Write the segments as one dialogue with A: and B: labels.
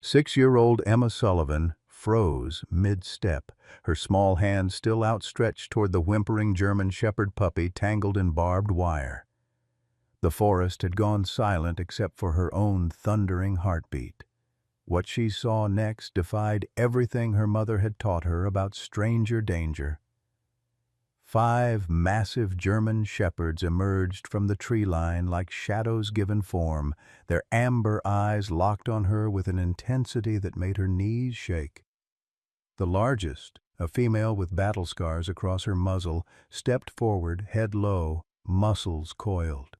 A: 6-year-old Emma Sullivan froze mid-step, her small hand still outstretched toward the whimpering German Shepherd puppy tangled in barbed wire. The forest had gone silent except for her own thundering heartbeat. What she saw next defied everything her mother had taught her about stranger danger. 5 massive German shepherds emerged from the tree line like shadows given form, their amber eyes locked on her with an intensity that made her knees shake. The largest, a female with battle scars across her muzzle, stepped forward, head low, muscles coiled.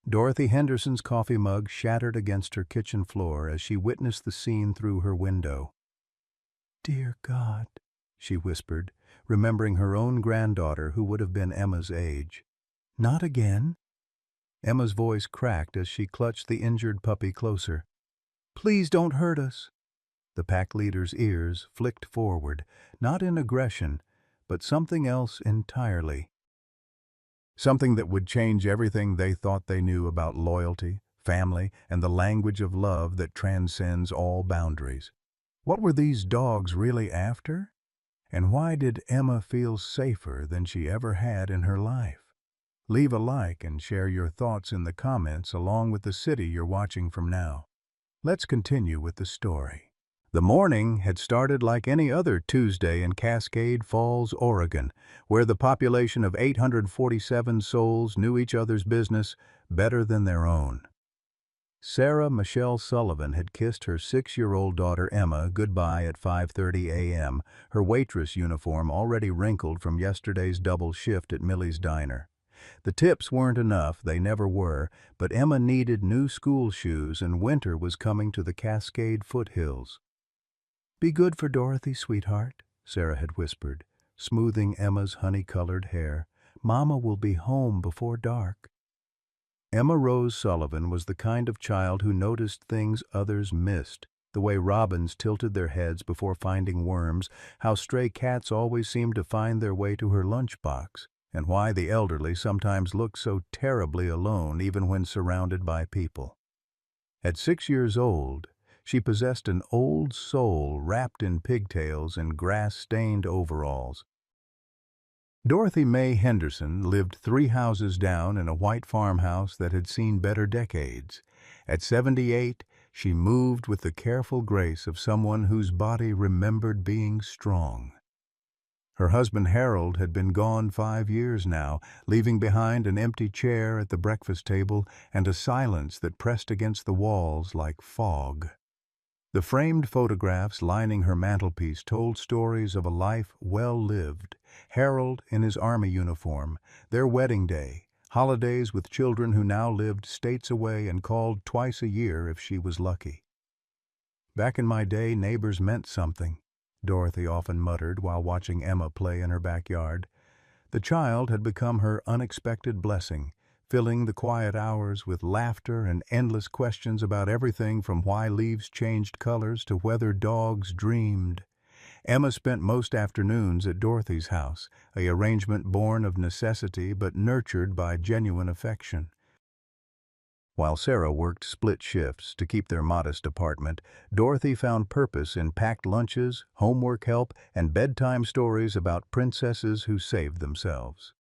A: Dorothy Henderson's coffee mug shattered against her kitchen floor as she witnessed the scene through her window. "Dear God," she whispered, remembering her own granddaughter who would have been Emma's age. "Not again." Emma's voice cracked as she clutched the injured puppy closer. "Please don't hurt us." The pack leader's ears flicked forward, not in aggression, but something else entirely. Something that would change everything they thought they knew about loyalty, family, and the language of love that transcends all boundaries. What were these dogs really after? And why did Emma feel safer than she ever had in her life? Leave a like and share your thoughts in the comments along with the city you're watching from now. Let's continue with the story. The morning had started like any other Tuesday in Cascade Falls, Oregon, where the population of 847 souls knew each other's business better than their own. Sarah Michelle Sullivan had kissed her 6-year-old daughter Emma goodbye at 5:30 a.m., her waitress uniform already wrinkled from yesterday's double shift at Millie's Diner. The tips weren't enough, they never were, but Emma needed new school shoes and winter was coming to the Cascade foothills. "Be good for Dorothy, sweetheart," Sarah had whispered, smoothing Emma's honey-colored hair. "Mama will be home before dark." Emma Rose Sullivan was the kind of child who noticed things others missed, the way robins tilted their heads before finding worms, how stray cats always seemed to find their way to her lunchbox, and why the elderly sometimes looked so terribly alone even when surrounded by people. At 6 years old, she possessed an old soul wrapped in pigtails and grass-stained overalls. Dorothy Mae Henderson lived 3 houses down in a white farmhouse that had seen better decades. At 78, she moved with the careful grace of someone whose body remembered being strong. Her husband Harold had been gone 5 years now, leaving behind an empty chair at the breakfast table and a silence that pressed against the walls like fog. The framed photographs lining her mantelpiece told stories of a life well lived. Harold in his army uniform, their wedding day, holidays with children who now lived states away and called twice a year if she was lucky. "Back in my day, neighbors meant something," Dorothy often muttered while watching Emma play in her backyard. The child had become her unexpected blessing, filling the quiet hours with laughter and endless questions about everything from why leaves changed colors to whether dogs dreamed. Emma spent most afternoons at Dorothy's house, an arrangement born of necessity but nurtured by genuine affection. While Sarah worked split shifts to keep their modest apartment, Dorothy found purpose in packed lunches, homework help, and bedtime stories about princesses who saved themselves.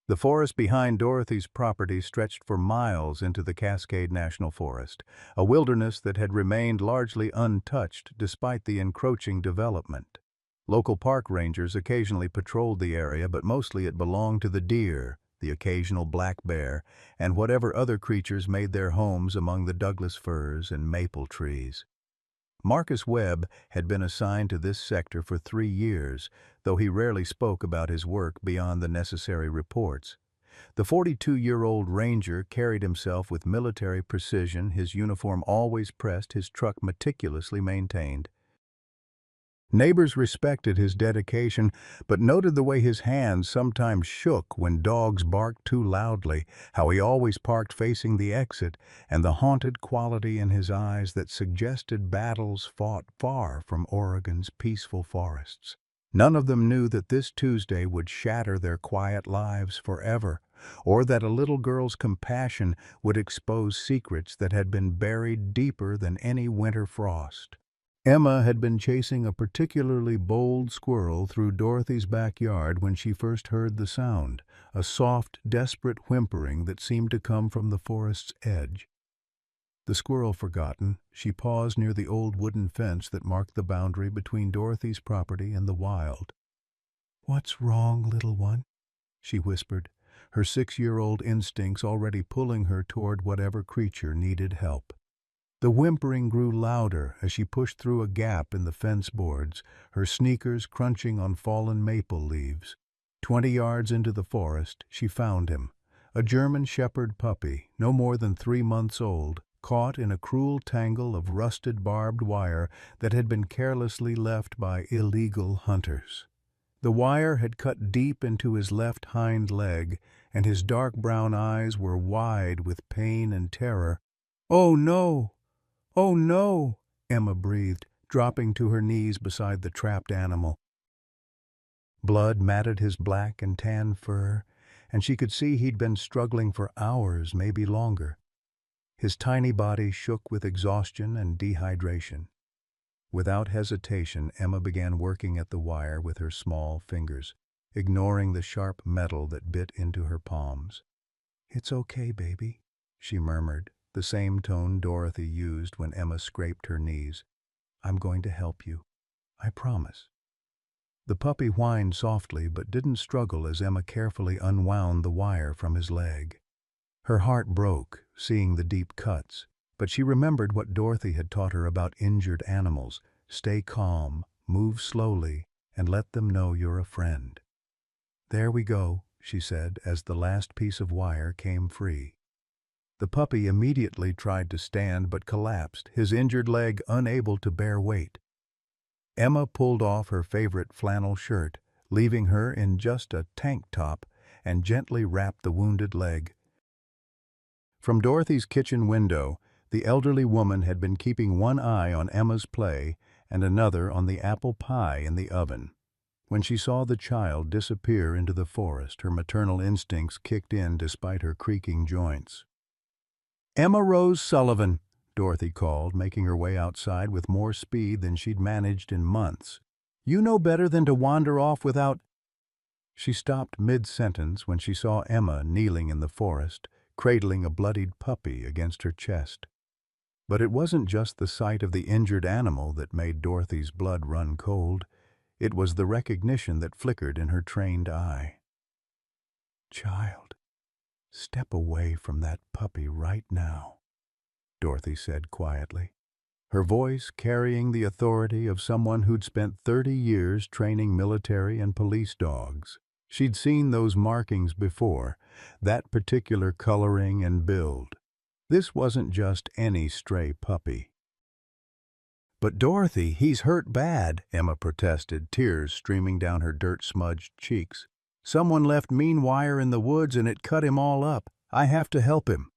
A: The forest behind Dorothy's property stretched for miles into the Cascade National Forest, a wilderness that had remained largely untouched despite the encroaching development. Local park rangers occasionally patrolled the area, but mostly it belonged to the deer, the occasional black bear, and whatever other creatures made their homes among the Douglas firs and maple trees. Marcus Webb had been assigned to this sector for 3 years, though he rarely spoke about his work beyond the necessary reports. The 42-year-old ranger carried himself with military precision, his uniform always pressed, his truck meticulously maintained. Neighbors respected his dedication, but noted the way his hands sometimes shook when dogs barked too loudly, how he always parked facing the exit, and the haunted quality in his eyes that suggested battles fought far from Oregon's peaceful forests. None of them knew that this Tuesday would shatter their quiet lives forever, or that a little girl's compassion would expose secrets that had been buried deeper than any winter frost. Emma had been chasing a particularly bold squirrel through Dorothy's backyard when she first heard the sound, a soft, desperate whimpering that seemed to come from the forest's edge. The squirrel forgotten, she paused near the old wooden fence that marked the boundary between Dorothy's property and the wild. "What's wrong, little one?" she whispered, her 6-year-old instincts already pulling her toward whatever creature needed help. The whimpering grew louder as she pushed through a gap in the fence boards, her sneakers crunching on fallen maple leaves. 20 yards into the forest, she found him, a German shepherd puppy, no more than 3 months old, caught in a cruel tangle of rusted barbed wire that had been carelessly left by illegal hunters. The wire had cut deep into his left hind leg, and his dark brown eyes were wide with pain and terror. "Oh, no! Oh, no!" Emma breathed, dropping to her knees beside the trapped animal. Blood matted his black and tan fur, and she could see he'd been struggling for hours, maybe longer. His tiny body shook with exhaustion and dehydration. Without hesitation, Emma began working at the wire with her small fingers, ignoring the sharp metal that bit into her palms. "It's okay, baby," she murmured, the same tone Dorothy used when Emma scraped her knees. "I'm going to help you. I promise." The puppy whined softly but didn't struggle as Emma carefully unwound the wire from his leg. Her heart broke, seeing the deep cuts, but she remembered what Dorothy had taught her about injured animals. Stay calm, move slowly, and let them know you're a friend. "There we go," she said as the last piece of wire came free. The puppy immediately tried to stand but collapsed, his injured leg unable to bear weight. Emma pulled off her favorite flannel shirt, leaving her in just a tank top, and gently wrapped the wounded leg. From Dorothy's kitchen window, the elderly woman had been keeping one eye on Emma's play and another on the apple pie in the oven. When she saw the child disappear into the forest, her maternal instincts kicked in despite her creaking joints. "Emma Rose Sullivan," Dorothy called, making her way outside with more speed than she'd managed in months. "You know better than to wander off without—" She stopped mid-sentence when she saw Emma kneeling in the forest, cradling a bloodied puppy against her chest. But it wasn't just the sight of the injured animal that made Dorothy's blood run cold. It was the recognition that flickered in her trained eye. "Child, step away from that puppy right now," Dorothy said quietly, her voice carrying the authority of someone who'd spent 30 years training military and police dogs. She'd seen those markings before, that particular coloring and build. This wasn't just any stray puppy. "But Dorothy, he's hurt bad," Emma protested, tears streaming down her dirt-smudged cheeks. "Someone left mean wire in the woods and it cut him all up. I have to help him."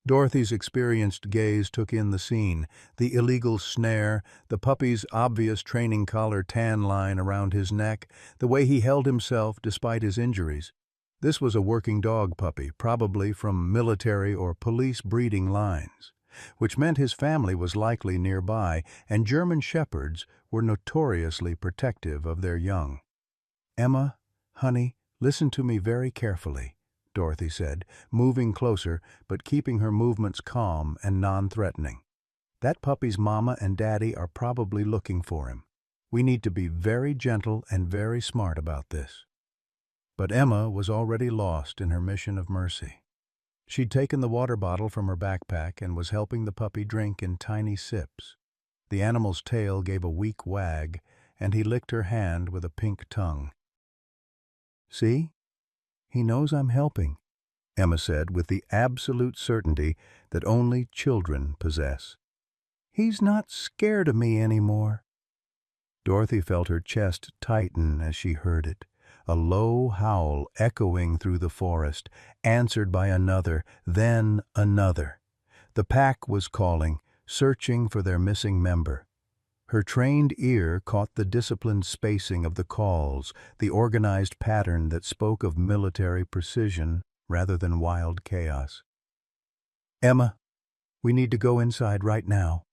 A: Dorothy's experienced gaze took in the scene, the illegal snare, the puppy's obvious training collar tan line around his neck, the way he held himself despite his injuries. This was a working dog puppy, probably from military or police breeding lines, which meant his family was likely nearby, and German shepherds were notoriously protective of their young. "Emma, honey, listen to me very carefully," Dorothy said, moving closer but keeping her movements calm and non-threatening. "That puppy's mama and daddy are probably looking for him. We need to be very gentle and very smart about this." But Emma was already lost in her mission of mercy. She'd taken the water bottle from her backpack and was helping the puppy drink in tiny sips. The animal's tail gave a weak wag, and he licked her hand with a pink tongue. "See? He knows I'm helping," Emma said with the absolute certainty that only children possess. "He's not scared of me anymore." Dorothy felt her chest tighten as she heard it, a low howl echoing through the forest, answered by another, then another. The pack was calling, searching for their missing member. Her trained ear caught the disciplined spacing of the calls, the organized pattern that spoke of military precision rather than wild chaos. "Emma, we need to go inside right now,"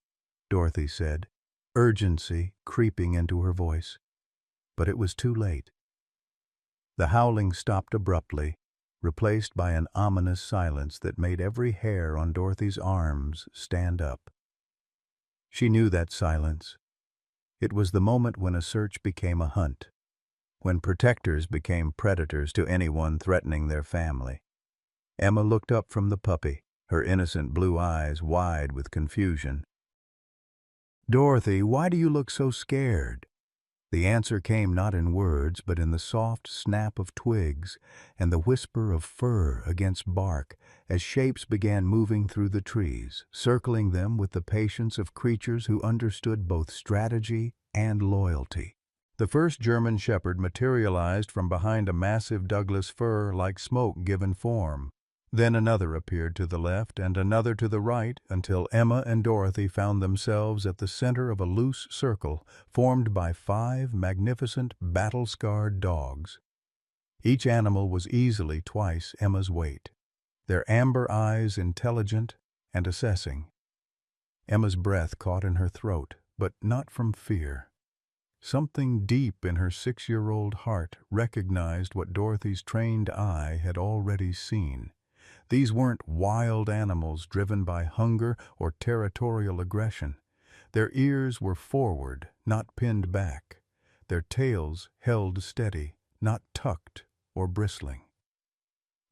A: Dorothy said, urgency creeping into her voice. But it was too late. The howling stopped abruptly, replaced by an ominous silence that made every hair on Dorothy's arms stand up. She knew that silence. It was the moment when a search became a hunt, when protectors became predators to anyone threatening their family. Emma looked up from the puppy, her innocent blue eyes wide with confusion. "Dorothy, why do you look so scared?" The answer came not in words, but in the soft snap of twigs and the whisper of fur against bark as shapes began moving through the trees, circling them with the patience of creatures who understood both strategy and loyalty. The first German shepherd materialized from behind a massive Douglas fir like smoke given form. Then another appeared to the left and another to the right until Emma and Dorothy found themselves at the center of a loose circle formed by 5 magnificent battle-scarred dogs. Each animal was easily twice Emma's weight, their amber eyes intelligent and assessing. Emma's breath caught in her throat, but not from fear. Something deep in her 6-year-old heart recognized what Dorothy's trained eye had already seen. These weren't wild animals driven by hunger or territorial aggression. Their ears were forward, not pinned back. Their tails held steady, not tucked or bristling.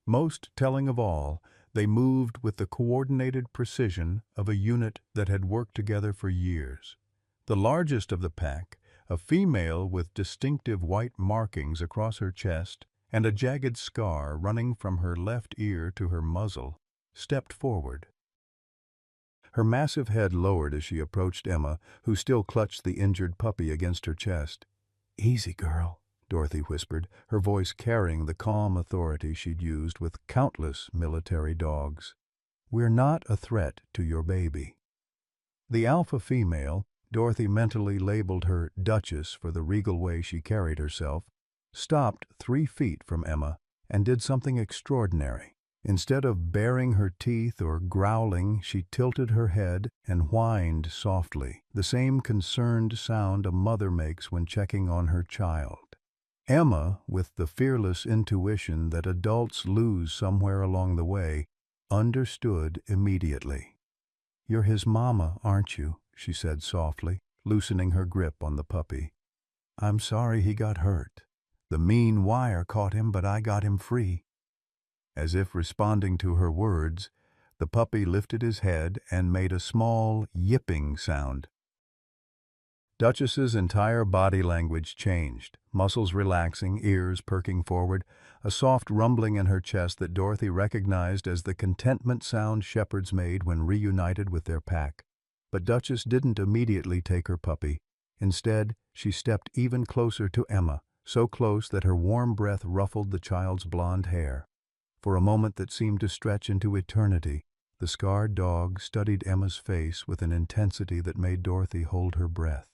A: Most telling of all, they moved with the coordinated precision of a unit that had worked together for years. The largest of the pack, a female with distinctive white markings across her chest and a jagged scar running from her left ear to her muzzle, stepped forward. Her massive head lowered as she approached Emma, who still clutched the injured puppy against her chest. "Easy, girl," Dorothy whispered, her voice carrying the calm authority she'd used with countless military dogs. "We're not a threat to your baby." The alpha female, Dorothy mentally labeled her Duchess for the regal way she carried herself, stopped 3 feet from Emma and did something extraordinary. Instead of baring her teeth or growling, she tilted her head and whined softly, the same concerned sound a mother makes when checking on her child. Emma, with the fearless intuition that adults lose somewhere along the way, understood immediately. "You're his mama, aren't you?" she said softly, loosening her grip on the puppy. "I'm sorry he got hurt. The mean wire caught him, but I got him free." As if responding to her words, the puppy lifted his head and made a small, yipping sound. Duchess's entire body language changed, muscles relaxing, ears perking forward, a soft rumbling in her chest that Dorothy recognized as the contentment sound shepherds made when reunited with their pack. But Duchess didn't immediately take her puppy. Instead, she stepped even closer to Emma, so close that her warm breath ruffled the child's blonde hair. For a moment that seemed to stretch into eternity, the scarred dog studied Emma's face with an intensity that made Dorothy hold her breath.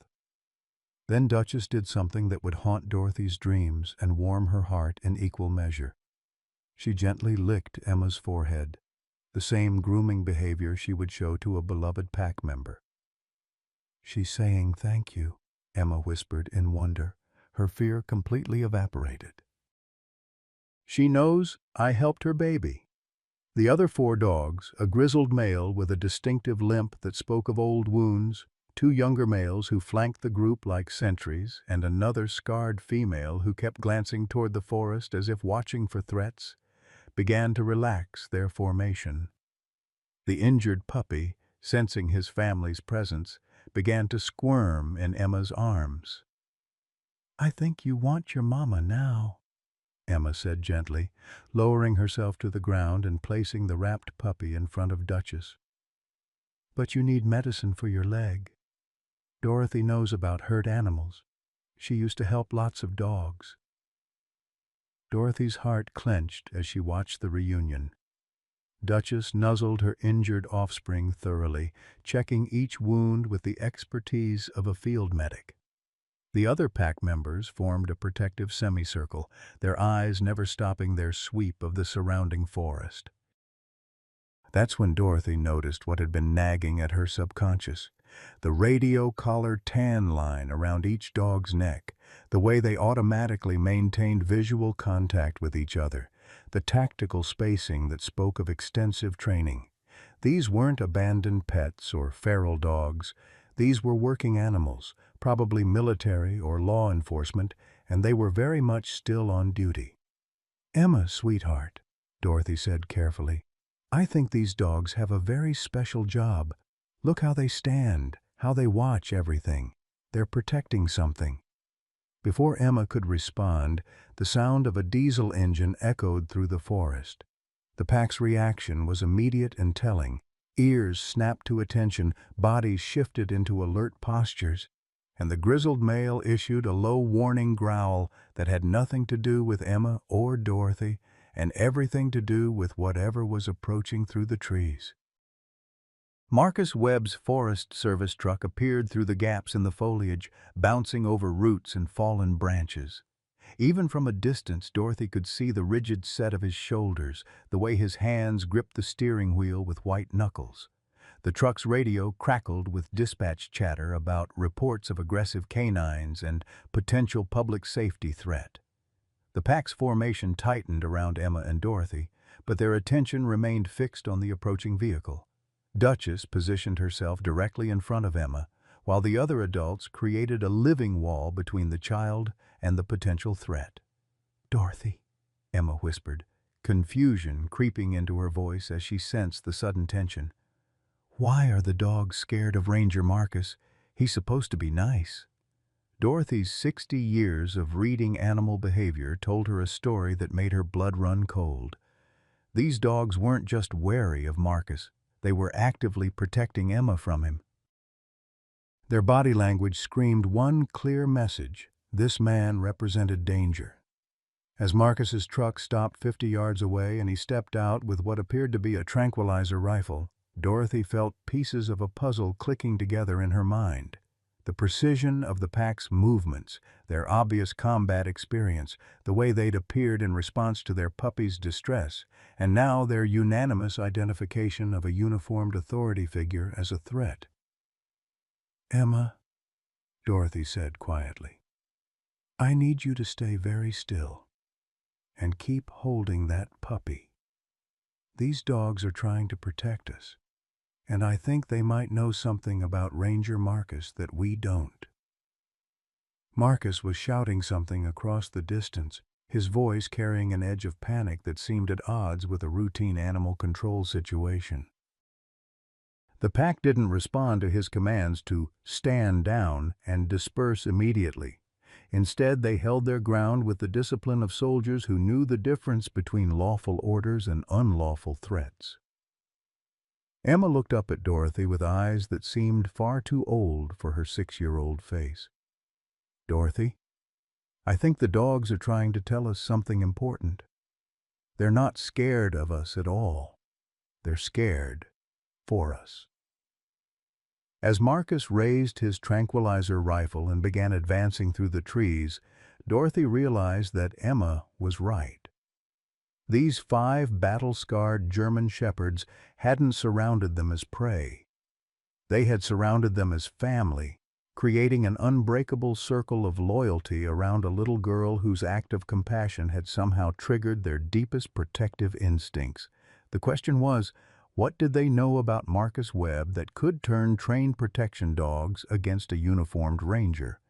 A: Then Duchess did something that would haunt Dorothy's dreams and warm her heart in equal measure. She gently licked Emma's forehead, the same grooming behavior she would show to a beloved pack member. "She's saying thank you," Emma whispered in wonder, her fear completely evaporated. "She knows I helped her baby." The other 4 dogs, a grizzled male with a distinctive limp that spoke of old wounds, 2 younger males who flanked the group like sentries, and another scarred female who kept glancing toward the forest as if watching for threats, began to relax their formation. The injured puppy, sensing his family's presence, began to squirm in Emma's arms. "I think you want your mama now," Emma said gently, lowering herself to the ground and placing the wrapped puppy in front of Duchess. "But you need medicine for your leg. Dorothy knows about hurt animals. She used to help lots of dogs." Dorothy's heart clenched as she watched the reunion. Duchess nuzzled her injured offspring thoroughly, checking each wound with the expertise of a field medic. The other pack members formed a protective semicircle, their eyes never stopping their sweep of the surrounding forest. That's when Dorothy noticed what had been nagging at her subconscious. The radio collar tan line around each dog's neck, the way they automatically maintained visual contact with each other, the tactical spacing that spoke of extensive training. These weren't abandoned pets or feral dogs. These were working animals, probably military or law enforcement, and they were very much still on duty. "Emma, sweetheart," Dorothy said carefully, "I think these dogs have a very special job. Look how they stand, how they watch everything. They're protecting something." Before Emma could respond, the sound of a diesel engine echoed through the forest. The pack's reaction was immediate and telling. Ears snapped to attention, bodies shifted into alert postures, and the grizzled male issued a low warning growl that had nothing to do with Emma or Dorothy, and everything to do with whatever was approaching through the trees. Marcus Webb's Forest Service truck appeared through the gaps in the foliage, bouncing over roots and fallen branches. Even from a distance, Dorothy could see the rigid set of his shoulders, the way his hands gripped the steering wheel with white knuckles. The truck's radio crackled with dispatch chatter about reports of aggressive canines and potential public safety threat. The pack's formation tightened around Emma and Dorothy, but their attention remained fixed on the approaching vehicle. Duchess positioned herself directly in front of Emma, while the other adults created a living wall between the child and the potential threat. "Dorothy," Emma whispered, confusion creeping into her voice as she sensed the sudden tension. "Why are the dogs scared of Ranger Marcus? He's supposed to be nice." Dorothy's 60 years of reading animal behavior told her a story that made her blood run cold. These dogs weren't just wary of Marcus, they were actively protecting Emma from him. Their body language screamed one clear message: this man represented danger. As Marcus's truck stopped 50 yards away and he stepped out with what appeared to be a tranquilizer rifle, Dorothy felt pieces of a puzzle clicking together in her mind. The precision of the pack's movements, their obvious combat experience, the way they'd appeared in response to their puppy's distress, and now their unanimous identification of a uniformed authority figure as a threat. "Emma," Dorothy said quietly, "I need you to stay very still and keep holding that puppy. These dogs are trying to protect us, and I think they might know something about Ranger Marcus that we don't." Marcus was shouting something across the distance, his voice carrying an edge of panic that seemed at odds with a routine animal control situation. The pack didn't respond to his commands to stand down and disperse immediately. Instead, they held their ground with the discipline of soldiers who knew the difference between lawful orders and unlawful threats. Emma looked up at Dorothy with eyes that seemed far too old for her 6-year-old face. "Dorothy, I think the dogs are trying to tell us something important. They're not scared of us at all. They're scared for us." As Marcus raised his tranquilizer rifle and began advancing through the trees, Dorothy realized that Emma was right. These 5 battle-scarred German shepherds hadn't surrounded them as prey. They had surrounded them as family, creating an unbreakable circle of loyalty around a little girl whose act of compassion had somehow triggered their deepest protective instincts. The question was, what did they know about Marcus Webb that could turn trained protection dogs against a uniformed ranger?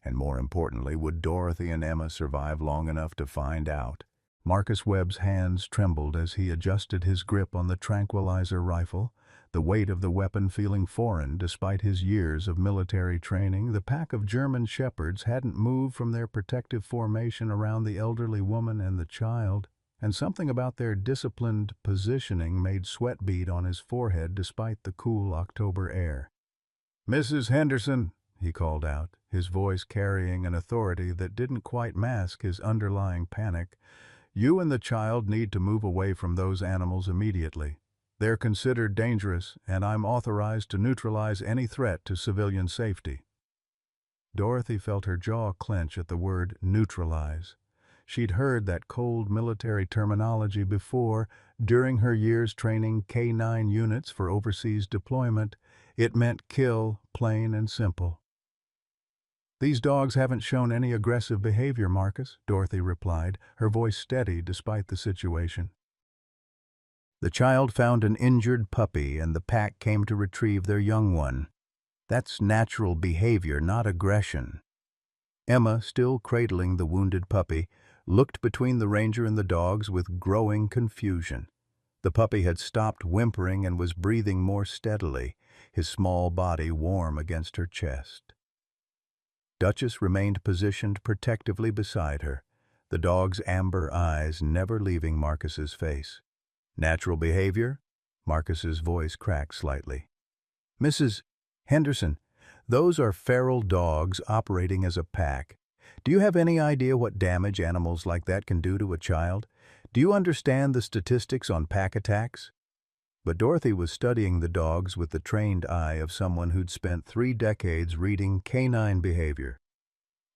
A: And more importantly, would Dorothy and Emma survive long enough to find out? Marcus Webb's hands trembled as he adjusted his grip on the tranquilizer rifle, the weight of the weapon feeling foreign despite his years of military training. The pack of German shepherds hadn't moved from their protective formation around the elderly woman and the child, and something about their disciplined positioning made sweat bead on his forehead despite the cool October air. "Mrs. Henderson," he called out, his voice carrying an authority that didn't quite mask his underlying panic, "you and the child need to move away from those animals immediately. They're considered dangerous, and I'm authorized to neutralize any threat to civilian safety." Dorothy felt her jaw clench at the word neutralize. She'd heard that cold military terminology before. During her years training K-9 units for overseas deployment. It meant kill, plain and simple. "These dogs haven't shown any aggressive behavior, Marcus," Dorothy replied, her voice steady despite the situation. The child found an injured puppy and the pack came to retrieve their young one. That's natural behavior, not aggression. Emma, still cradling the wounded puppy, looked between the ranger and the dogs with growing confusion. The puppy had stopped whimpering and was breathing more steadily, his small body warm against her chest. Duchess remained positioned protectively beside her, the dog's amber eyes never leaving Marcus's face. "Natural behavior?" Marcus's voice cracked slightly. "Mrs. Henderson, those are feral dogs operating as a pack. Do you have any idea what damage animals like that can do to a child? Do you understand the statistics on pack attacks?" But Dorothy was studying the dogs with the trained eye of someone who'd spent 3 decades reading canine behavior.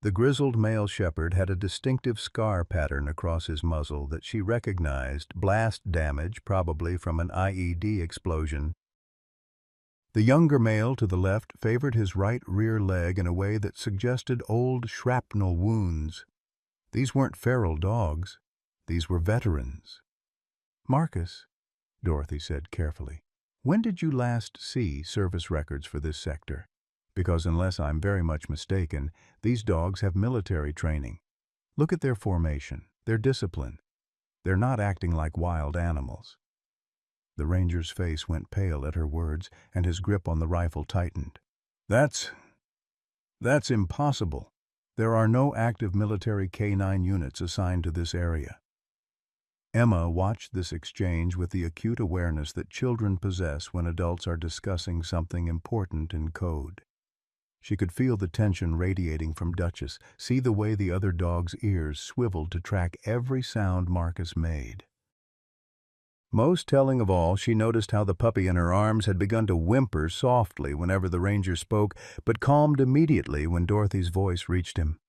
A: The grizzled male shepherd had a distinctive scar pattern across his muzzle that she recognized, blast damage probably from an IED explosion. The younger male to the left favored his right rear leg in a way that suggested old shrapnel wounds. These weren't feral dogs. These were veterans. "Marcus," Dorothy said carefully, "when did you last see service records for this sector? Because unless I'm very much mistaken, these dogs have military training. Look at their formation, their discipline. They're not acting like wild animals." The ranger's face went pale at her words, and his grip on the rifle tightened. That's impossible. There are no active military K-9 units assigned to this area." Emma watched this exchange with the acute awareness that children possess when adults are discussing something important in code. She could feel the tension radiating from Duchess, see the way the other dog's ears swiveled to track every sound Marcus made. Most telling of all, she noticed how the puppy in her arms had begun to whimper softly whenever the ranger spoke, but calmed immediately when Dorothy's voice reached him.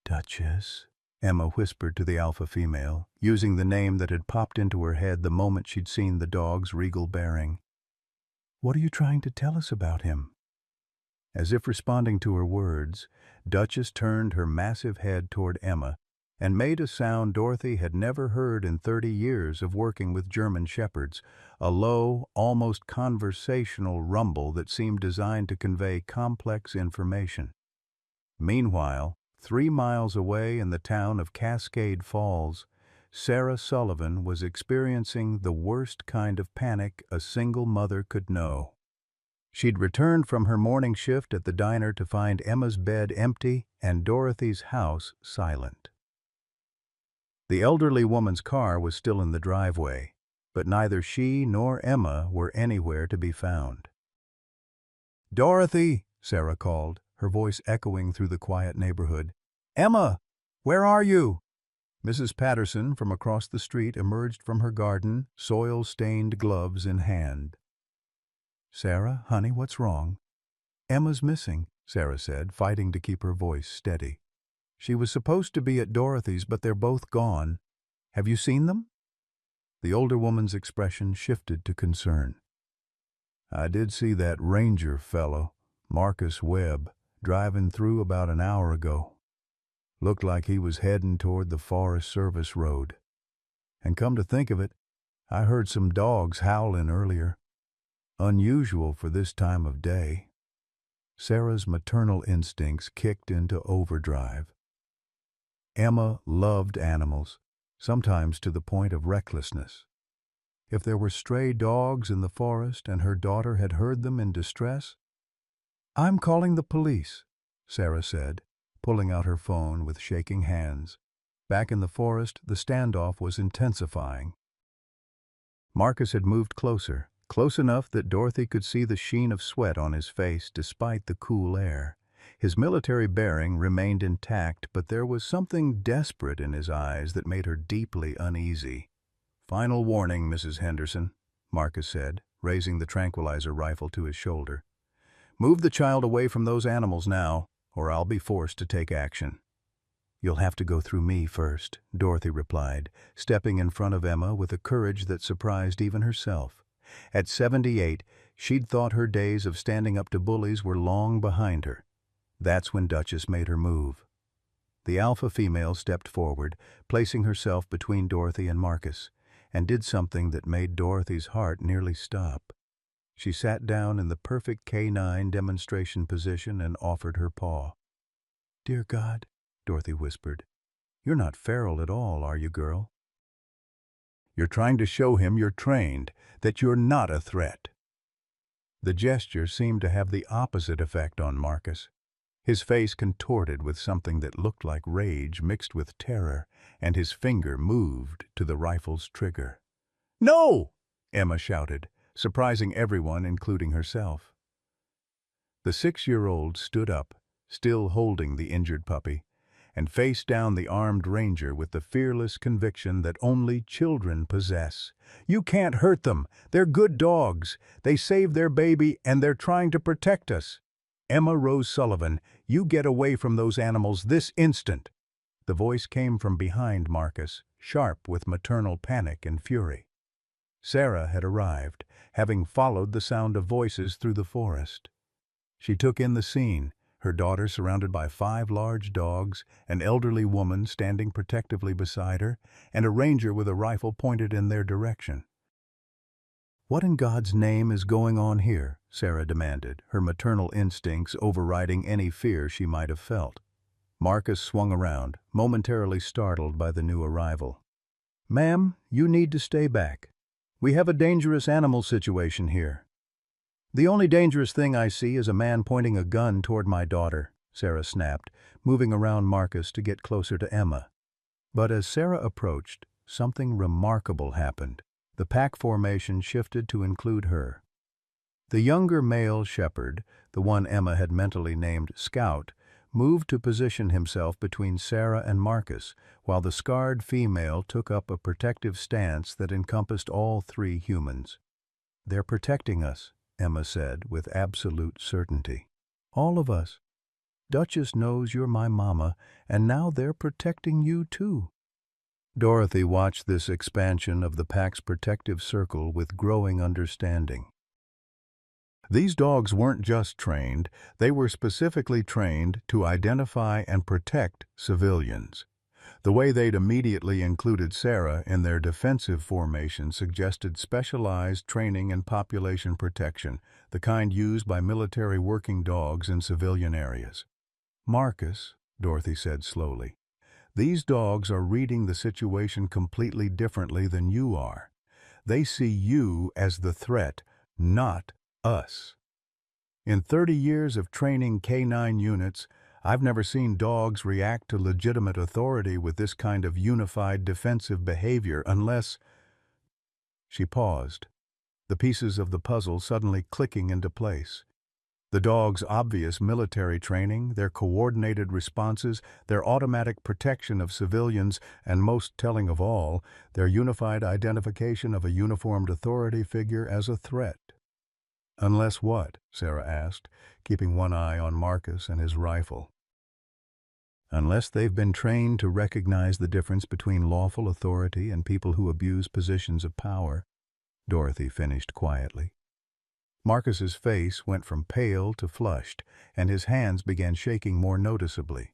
A: "Duchess," Emma whispered to the alpha female, using the name that had popped into her head the moment she'd seen the dog's regal bearing. "What are you trying to tell us about him?" As if responding to her words, Duchess turned her massive head toward Emma and made a sound Dorothy had never heard in 30 years of working with German shepherds, a low, almost conversational rumble that seemed designed to convey complex information. Meanwhile, 3 miles away in the town of Cascade Falls, Sarah Sullivan was experiencing the worst kind of panic a single mother could know. She'd returned from her morning shift at the diner to find Emma's bed empty and Dorothy's house silent. The elderly woman's car was still in the driveway, but neither she nor Emma were anywhere to be found. "Dorothy," Sarah called, her voice echoing through the quiet neighborhood. "Emma, where are you?" Mrs. Patterson from across the street emerged from her garden, soil-stained gloves in hand. "Sarah, honey, what's wrong?" "Emma's missing," Sarah said, fighting to keep her voice steady. "She was supposed to be at Dorothy's, but they're both gone. Have you seen them?" The older woman's expression shifted to concern. "I did see that ranger fellow, Marcus Webb, driving through about an hour ago. Looked like he was heading toward the Forest Service road. And come to think of it, I heard some dogs howling earlier. Unusual for this time of day." Sarah's maternal instincts kicked into overdrive. Emma loved animals, sometimes to the point of recklessness. If there were stray dogs in the forest and her daughter had heard them in distress, "I'm calling the police," Sarah said, pulling out her phone with shaking hands. Back in the forest, the standoff was intensifying. Marcus had moved closer, close enough that Dorothy could see the sheen of sweat on his face despite the cool air. His military bearing remained intact, but there was something desperate in his eyes that made her deeply uneasy. "Final warning, Mrs. Henderson," Marcus said, raising the tranquilizer rifle to his shoulder. "Move the child away from those animals now. or I'll be forced to take action." "You'll have to go through me first," Dorothy replied, stepping in front of Emma with a courage that surprised even herself. At 78, she'd thought her days of standing up to bullies were long behind her. That's when Duchess made her move. The alpha female stepped forward, placing herself between Dorothy and Marcus, and did something that made Dorothy's heart nearly stop. She sat down in the perfect canine demonstration position and offered her paw. "Dear God," Dorothy whispered, "you're not feral at all, are you, girl?" "You're trying to show him you're trained, that you're not a threat." The gesture seemed to have the opposite effect on Marcus. His face contorted with something that looked like rage mixed with terror, and his finger moved to the rifle's trigger. "No!" Emma shouted, surprising everyone, including herself. The 6-year-old stood up, still holding the injured puppy, and faced down the armed ranger with the fearless conviction that only children possess. "You can't hurt them. They're good dogs. They saved their baby and they're trying to protect us. Emma Rose Sullivan, you get away from those animals this instant." The voice came from behind Marcus, sharp with maternal panic and fury. Sarah had arrived, having followed the sound of voices through the forest. She took in the scene, her daughter surrounded by 5 large dogs, an elderly woman standing protectively beside her, and a ranger with a rifle pointed in their direction. "What in God's name is going on here?" Sarah demanded, her maternal instincts overriding any fear she might have felt. Marcus swung around, momentarily startled by the new arrival. "Ma'am, you need to stay back. We have a dangerous animal situation here." "The only dangerous thing I see is a man pointing a gun toward my daughter," Sarah snapped, moving around Marcus to get closer to Emma. But as Sarah approached, something remarkable happened. The pack formation shifted to include her. The younger male shepherd, the one Emma had mentally named Scout, moved to position himself between Sarah and Marcus, while the scarred female took up a protective stance that encompassed all 3 humans. "They're protecting us," Emma said with absolute certainty. "All of us. Duchess knows you're my mama, and now they're protecting you too." Dorothy watched this expansion of the pack's protective circle with growing understanding. These dogs weren't just trained, they were specifically trained to identify and protect civilians. The way they'd immediately included Sarah in their defensive formation suggested specialized training in population protection, the kind used by military working dogs in civilian areas. "Marcus," Dorothy said slowly, "these dogs are reading the situation completely differently than you are. They see you as the threat, not us. In 30 years of training canine units, I've never seen dogs react to legitimate authority with this kind of unified defensive behavior unless—" She paused, the pieces of the puzzle suddenly clicking into place. The dog's obvious military training, their coordinated responses, their automatic protection of civilians, and most telling of all, their unified identification of a uniformed authority figure as a threat. "Unless what?" Sarah asked, keeping one eye on Marcus and his rifle. "Unless they've been trained to recognize the difference between lawful authority and people who abuse positions of power," Dorothy finished quietly. Marcus's face went from pale to flushed, and his hands began shaking more noticeably.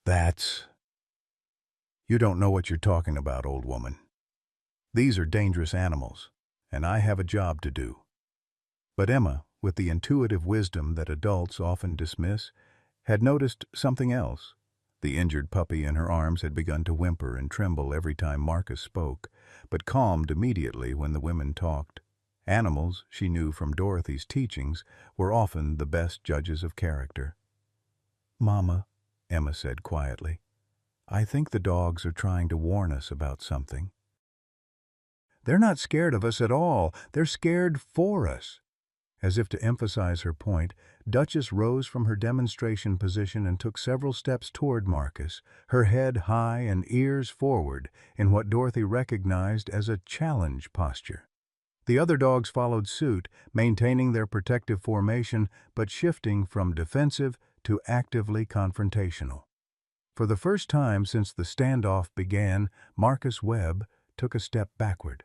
A: You don't know what you're talking about, old woman. These are dangerous animals, and I have a job to do." But Emma, with the intuitive wisdom that adults often dismiss, had noticed something else. The injured puppy in her arms had begun to whimper and tremble every time Marcus spoke, but calmed immediately when the women talked. Animals, she knew from Dorothy's teachings, were often the best judges of character. "Mama," Emma said quietly, "I think the dogs are trying to warn us about something." "They're not scared of us at all. They're scared for us." As if to emphasize her point, Duchess rose from her demonstration position and took several steps toward Marcus, her head high and ears forward, in what Dorothy recognized as a challenge posture. The other dogs followed suit, maintaining their protective formation but shifting from defensive to actively confrontational. For the first time since the standoff began, Marcus Webb took a step backward.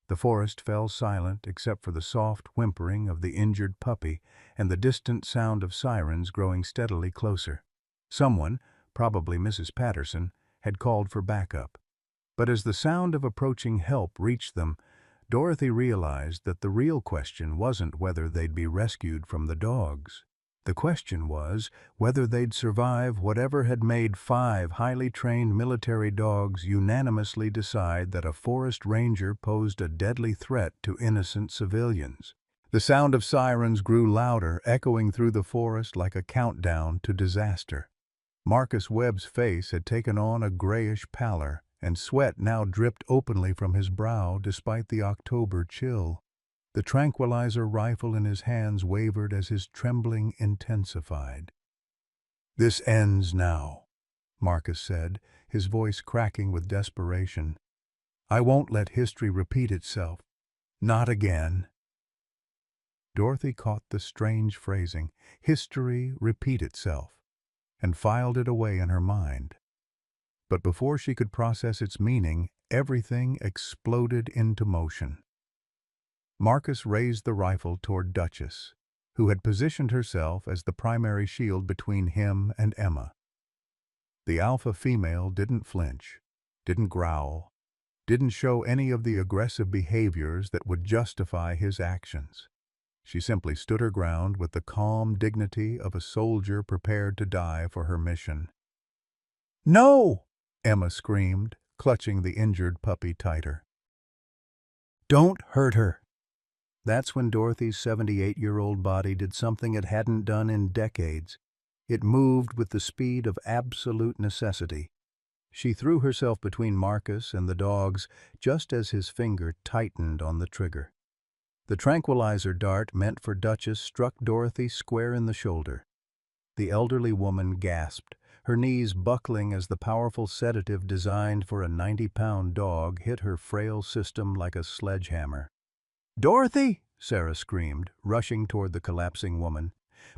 A: The forest fell silent except for the soft whimpering of the injured puppy and the distant sound of sirens growing steadily closer. Someone, probably Mrs. Patterson, had called for backup. But as the sound of approaching help reached them, Dorothy realized that the real question wasn't whether they'd be rescued from the dogs. The question was whether they'd survive whatever had made 5 highly trained military dogs unanimously decide that a forest ranger posed a deadly threat to innocent civilians. The sound of sirens grew louder, echoing through the forest like a countdown to disaster. Marcus Webb's face had taken on a grayish pallor, and sweat now dripped openly from his brow despite the October chill. The tranquilizer rifle in his hands wavered as his trembling intensified. "This ends now," Marcus said, his voice cracking with desperation. "I won't let history repeat itself. Not again." Dorothy caught the strange phrasing, "history repeat itself," and filed it away in her mind. But before she could process its meaning, everything exploded into motion. Marcus raised the rifle toward Duchess, who had positioned herself as the primary shield between him and Emma. The alpha female didn't flinch, didn't growl, didn't show any of the aggressive behaviors that would justify his actions. She simply stood her ground with the calm dignity of a soldier prepared to die for her mission. "No!" Emma screamed, clutching the injured puppy tighter. "Don't hurt her." That's when Dorothy's 78-year-old body did something it hadn't done in decades. It moved with the speed of absolute necessity. She threw herself between Marcus and the dogs just as his finger tightened on the trigger. The tranquilizer dart meant for Duchess struck Dorothy square in the shoulder. The elderly woman gasped, her knees buckling as the powerful sedative designed for a 90-pound dog hit her frail system like a sledgehammer. "Dorothy!" Sarah screamed, rushing toward the collapsing woman.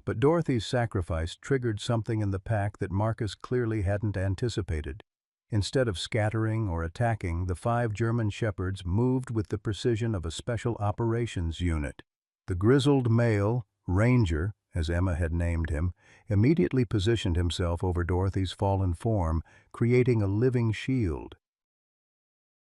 A: But Dorothy's sacrifice triggered something in the pack that Marcus clearly hadn't anticipated. Instead of scattering or attacking, the 5 German shepherds moved with the precision of a special operations unit. The grizzled male, Ranger, as Emma had named him, immediately positioned himself over Dorothy's fallen form, creating a living shield.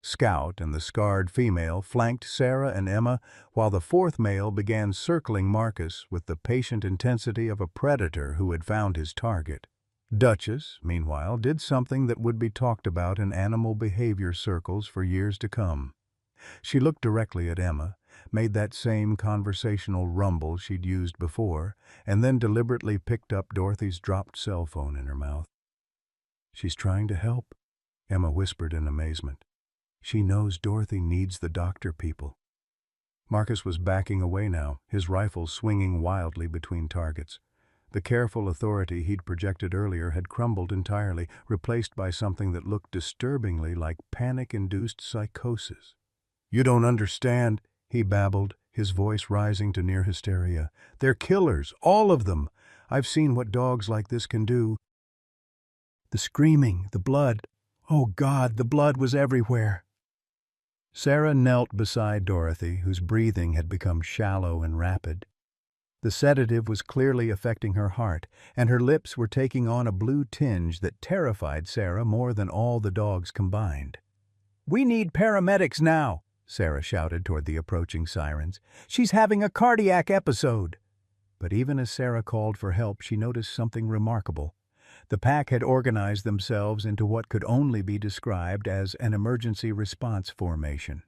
A: Scout and the scarred female flanked Sarah and Emma, while the 4th male began circling Marcus with the patient intensity of a predator who had found his target. Duchess, meanwhile, did something that would be talked about in animal behavior circles for years to come. She looked directly at Emma, made that same conversational rumble she'd used before, and then deliberately picked up Dorothy's dropped cell phone in her mouth. "She's trying to help," Emma whispered in amazement. "She knows Dorothy needs the doctor people." Marcus was backing away now, his rifle swinging wildly between targets. The careful authority he'd projected earlier had crumbled entirely, replaced by something that looked disturbingly like panic-induced psychosis. "You don't understand," he babbled, his voice rising to near hysteria. "They're killers, all of them. I've seen what dogs like this can do." The screaming, the blood. Oh God, the blood was everywhere. Sarah knelt beside Dorothy, whose breathing had become shallow and rapid. The sedative was clearly affecting her heart, and her lips were taking on a blue tinge that terrified Sarah more than all the dogs combined. "We need paramedics now," Sarah shouted toward the approaching sirens. "She's having a cardiac episode." But even as Sarah called for help, she noticed something remarkable. The pack had organized themselves into what could only be described as an emergency response formation.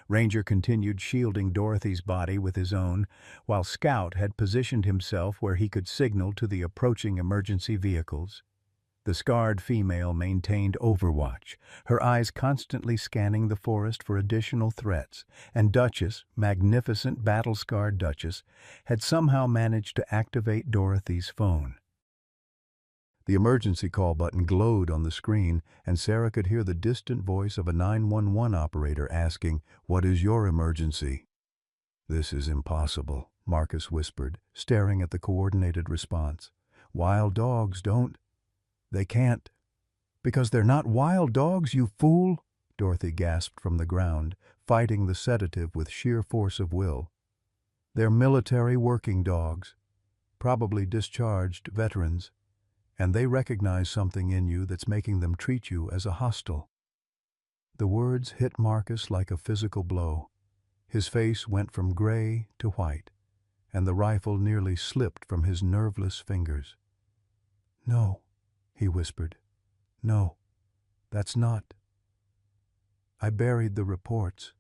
A: Ranger continued shielding Dorothy's body with his own, while Scout had positioned himself where he could signal to the approaching emergency vehicles. The scarred female maintained overwatch, her eyes constantly scanning the forest for additional threats, and Duchess, magnificent battle-scarred Duchess, had somehow managed to activate Dorothy's phone. The emergency call button glowed on the screen, and Sarah could hear the distant voice of a 911 operator asking, "What is your emergency?" "This is impossible," Marcus whispered, staring at the coordinated response. Wild dogs don't. They can't. Because they're not wild dogs, you fool, Dorothy gasped from the ground, fighting the sedative with sheer force of will. They're military working dogs, probably discharged veterans, and they recognize something in you that's making them treat you as a hostile. The words hit Marcus like a physical blow. His face went from gray to white, and the rifle nearly slipped from his nerveless fingers. "No," he whispered. "No, that's not. I buried the reports.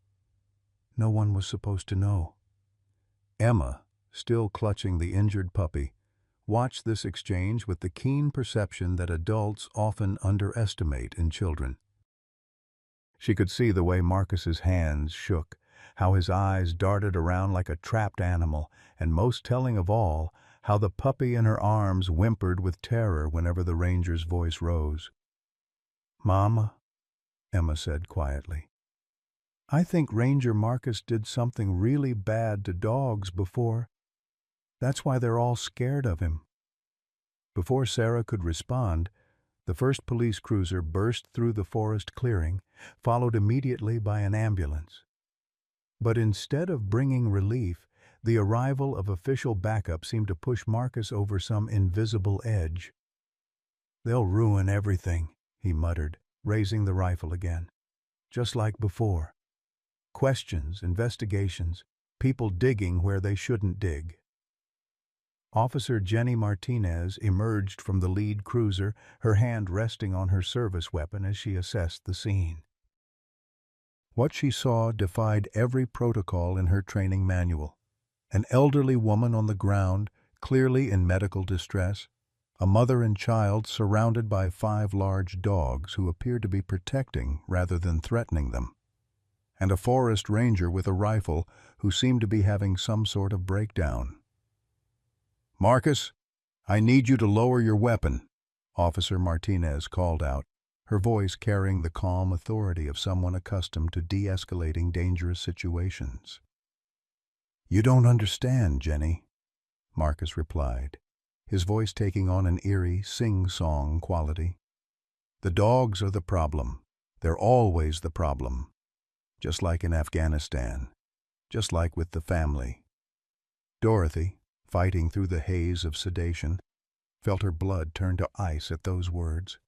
A: No one was supposed to know." Emma, still clutching the injured puppy, watched this exchange with the keen perception that adults often underestimate in children. She could see the way Marcus's hands shook, how his eyes darted around like a trapped animal, and most telling of all, how the puppy in her arms whimpered with terror whenever the ranger's voice rose. "Mama," Emma said quietly, "I think Ranger Marcus did something really bad to dogs before. That's why they're all scared of him." Before Sarah could respond, the first police cruiser burst through the forest clearing, followed immediately by an ambulance. But instead of bringing relief, the arrival of official backup seemed to push Marcus over some invisible edge. "They'll ruin everything," he muttered, raising the rifle again. "Just like before. Questions, investigations, people digging where they shouldn't dig." Officer Jenny Martinez emerged from the lead cruiser, her hand resting on her service weapon as she assessed the scene. What she saw defied every protocol in her training manual. An elderly woman on the ground, clearly in medical distress, a mother and child surrounded by 5 large dogs who appeared to be protecting rather than threatening them, and a forest ranger with a rifle who seemed to be having some sort of breakdown. "Marcus, I need you to lower your weapon," Officer Martinez called out, her voice carrying the calm authority of someone accustomed to de-escalating dangerous situations. "You don't understand, Jenny," Marcus replied, his voice taking on an eerie, sing-song quality. "The dogs are the problem. They're always the problem. Just like in Afghanistan. Just like with the family." Dorothy, fighting through the haze of sedation, felt her blood turn to ice at those words.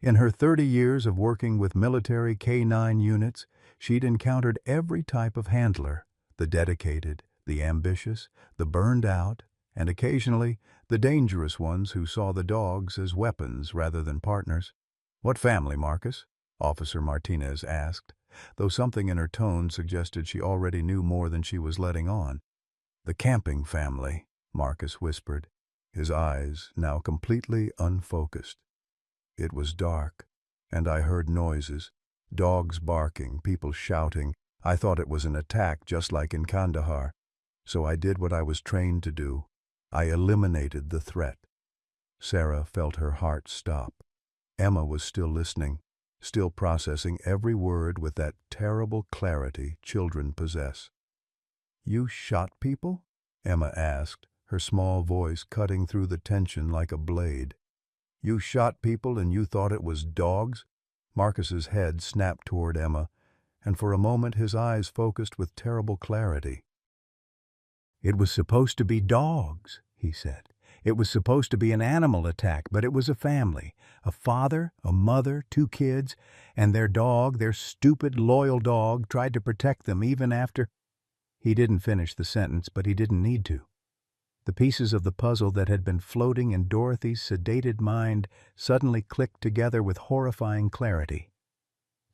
A: In her 30 years of working with military K-9 units, she'd encountered every type of handler, the dedicated, the ambitious, the burned out, and occasionally the dangerous ones who saw the dogs as weapons rather than partners. "What family, Marcus?" Officer Martinez asked, though something in her tone suggested she already knew more than she was letting on. "The camping family," Marcus whispered, his eyes now completely unfocused. "It was dark, and I heard noises, dogs barking, people shouting. I thought it was an attack just like in Kandahar, so I did what I was trained to do. I eliminated the threat." Sarah felt her heart stop. Emma was still listening, still processing every word with that terrible clarity children possess. "You shot people?" Emma asked, her small voice cutting through the tension like a blade. "You shot people and you thought it was dogs?" Marcus's head snapped toward Emma, and for a moment his eyes focused with terrible clarity. "It was supposed to be dogs," he said. "It was supposed to be an animal attack, but it was a family. A father, a mother, 2 kids, and their dog, their stupid, loyal dog, tried to protect them even after—" He didn't finish the sentence, but he didn't need to. The pieces of the puzzle that had been floating in Dorothy's sedated mind suddenly clicked together with horrifying clarity.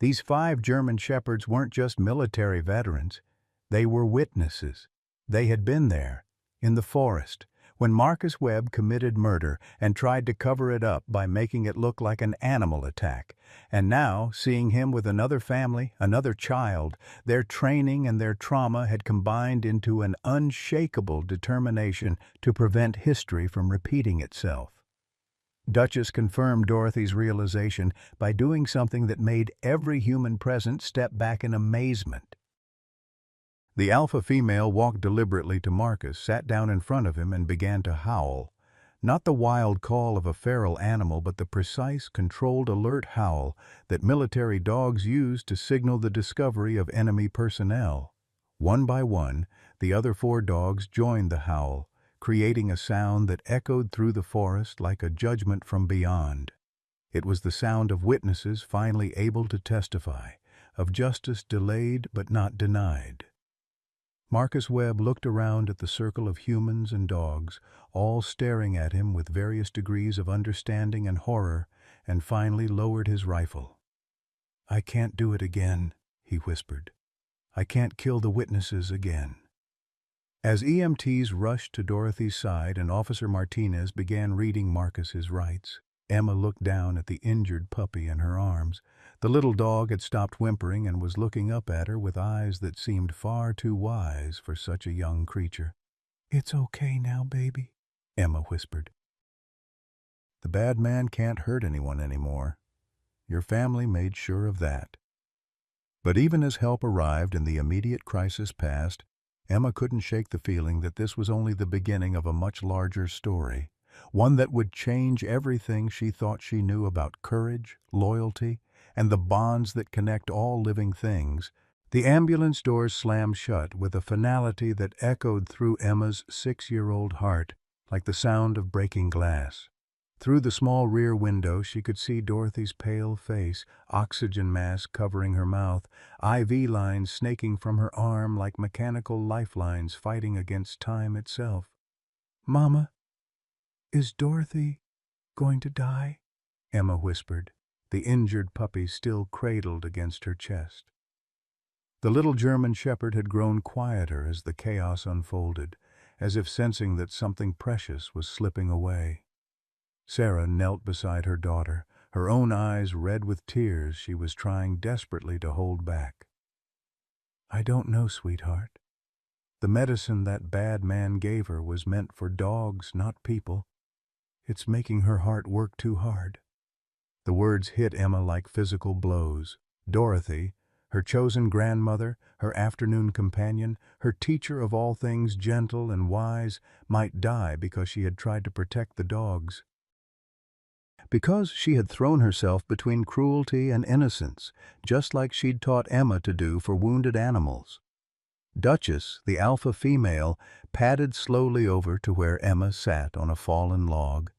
A: These 5 German shepherds weren't just military veterans. They were witnesses. They had been there, in the forest, when Marcus Webb committed murder and tried to cover it up by making it look like an animal attack. And now, seeing him with another family, another child, their training and their trauma had combined into an unshakable determination to prevent history from repeating itself. Duchess confirmed Dorothy's realization by doing something that made every human present step back in amazement. The alpha female walked deliberately to Marcus, sat down in front of him, and began to howl. Not the wild call of a feral animal, but the precise, controlled alert howl that military dogs use to signal the discovery of enemy personnel. One by one, the other 4 dogs joined the howl, creating a sound that echoed through the forest like a judgment from beyond. It was the sound of witnesses finally able to testify, of justice delayed but not denied. Marcus Webb looked around at the circle of humans and dogs, all staring at him with various degrees of understanding and horror, and finally lowered his rifle. "I can't do it again," he whispered. "I can't kill the witnesses again." As EMTs rushed to Dorothy's side and Officer Martinez began reading Marcus his rights, Emma looked down at the injured puppy in her arms. The little dog had stopped whimpering and was looking up at her with eyes that seemed far too wise for such a young creature. "It's okay now, baby," Emma whispered. "The bad man can't hurt anyone anymore. Your family made sure of that." But even as help arrived and the immediate crisis passed, Emma couldn't shake the feeling that this was only the beginning of a much larger story, one that would change everything she thought she knew about courage, loyalty, and the bonds that connect all living things. The ambulance doors slammed shut with a finality that echoed through Emma's 6-year-old heart like the sound of breaking glass. Through the small rear window she could see Dorothy's pale face, oxygen mask covering her mouth, IV lines snaking from her arm like mechanical lifelines fighting against time itself. "Mama, is Dorothy going to die?" Emma whispered, the injured puppy still cradled against her chest. The little German shepherd had grown quieter as the chaos unfolded, as if sensing that something precious was slipping away. Sarah knelt beside her daughter, her own eyes red with tears she was trying desperately to hold back. "I don't know, sweetheart. The medicine that bad man gave her was meant for dogs, not people. It's making her heart work too hard." The words hit Emma like physical blows. Dorothy, her chosen grandmother, her afternoon companion, her teacher of all things gentle and wise, might die because she had tried to protect the dogs. Because she had thrown herself between cruelty and innocence, just like she'd taught Emma to do for wounded animals. Duchess, the alpha female, padded slowly over to where Emma sat on a fallen log.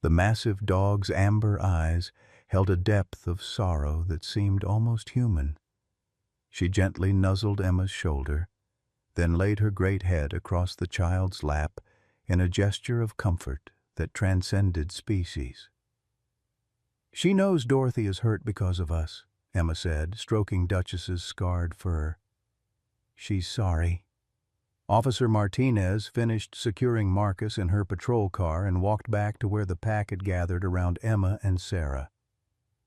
A: The massive dog's amber eyes held a depth of sorrow that seemed almost human. She gently nuzzled Emma's shoulder, then laid her great head across the child's lap in a gesture of comfort that transcended species. "She knows Dorothy is hurt because of us," Emma said, stroking Duchess's scarred fur. "She's sorry." Officer Martinez finished securing Marcus in her patrol car and walked back to where the pack had gathered around Emma and Sarah.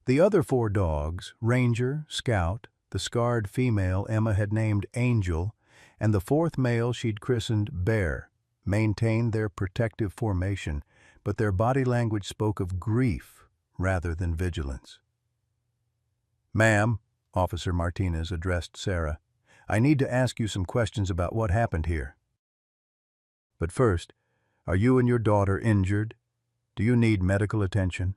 A: The other 4 dogs, Ranger, Scout, the scarred female Emma had named Angel, and the 4th male she'd christened Bear, maintained their protective formation, but their body language spoke of grief rather than vigilance. "Ma'am," Officer Martinez addressed Sarah, "I need to ask you some questions about what happened here. But first, are you and your daughter injured? Do you need medical attention?"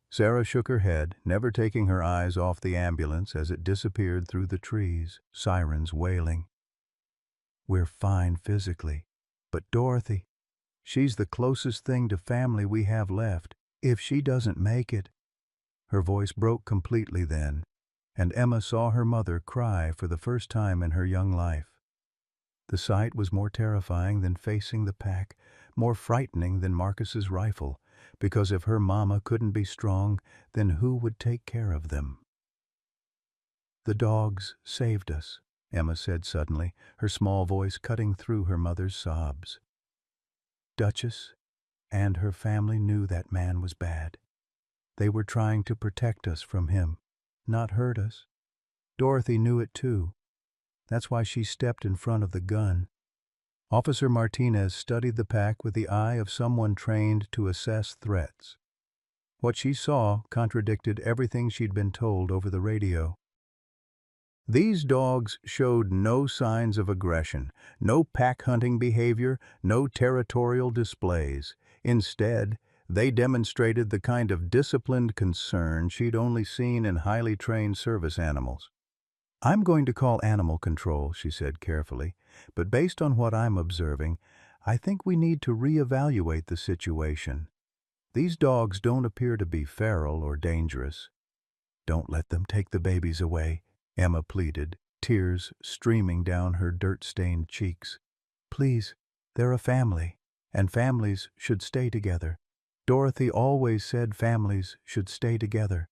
A: Sarah shook her head, never taking her eyes off the ambulance as it disappeared through the trees, sirens wailing. "We're fine physically, but Dorothy, she's the closest thing to family we have left. If she doesn't make it..." Her voice broke completely then, and Emma saw her mother cry for the first time in her young life. The sight was more terrifying than facing the pack, more frightening than Marcus's rifle, because if her mama couldn't be strong, then who would take care of them? "The dogs saved us," Emma said suddenly, her small voice cutting through her mother's sobs. "Duchess and her family knew that man was bad. They were trying to protect us from him, not hurt us. Dorothy knew it too. That's why she stepped in front of the gun." Officer Martinez studied the pack with the eye of someone trained to assess threats. What she saw contradicted everything she'd been told over the radio. These dogs showed no signs of aggression, no pack hunting behavior, no territorial displays. Instead, they demonstrated the kind of disciplined concern she'd only seen in highly trained service animals. "I'm going to call animal control," she said carefully, "but based on what I'm observing, I think we need to reevaluate the situation. These dogs don't appear to be feral or dangerous." "Don't let them take the babies away," Emma pleaded, tears streaming down her dirt-stained cheeks. "Please, they're a family, and families should stay together. Dorothy always said families should stay together."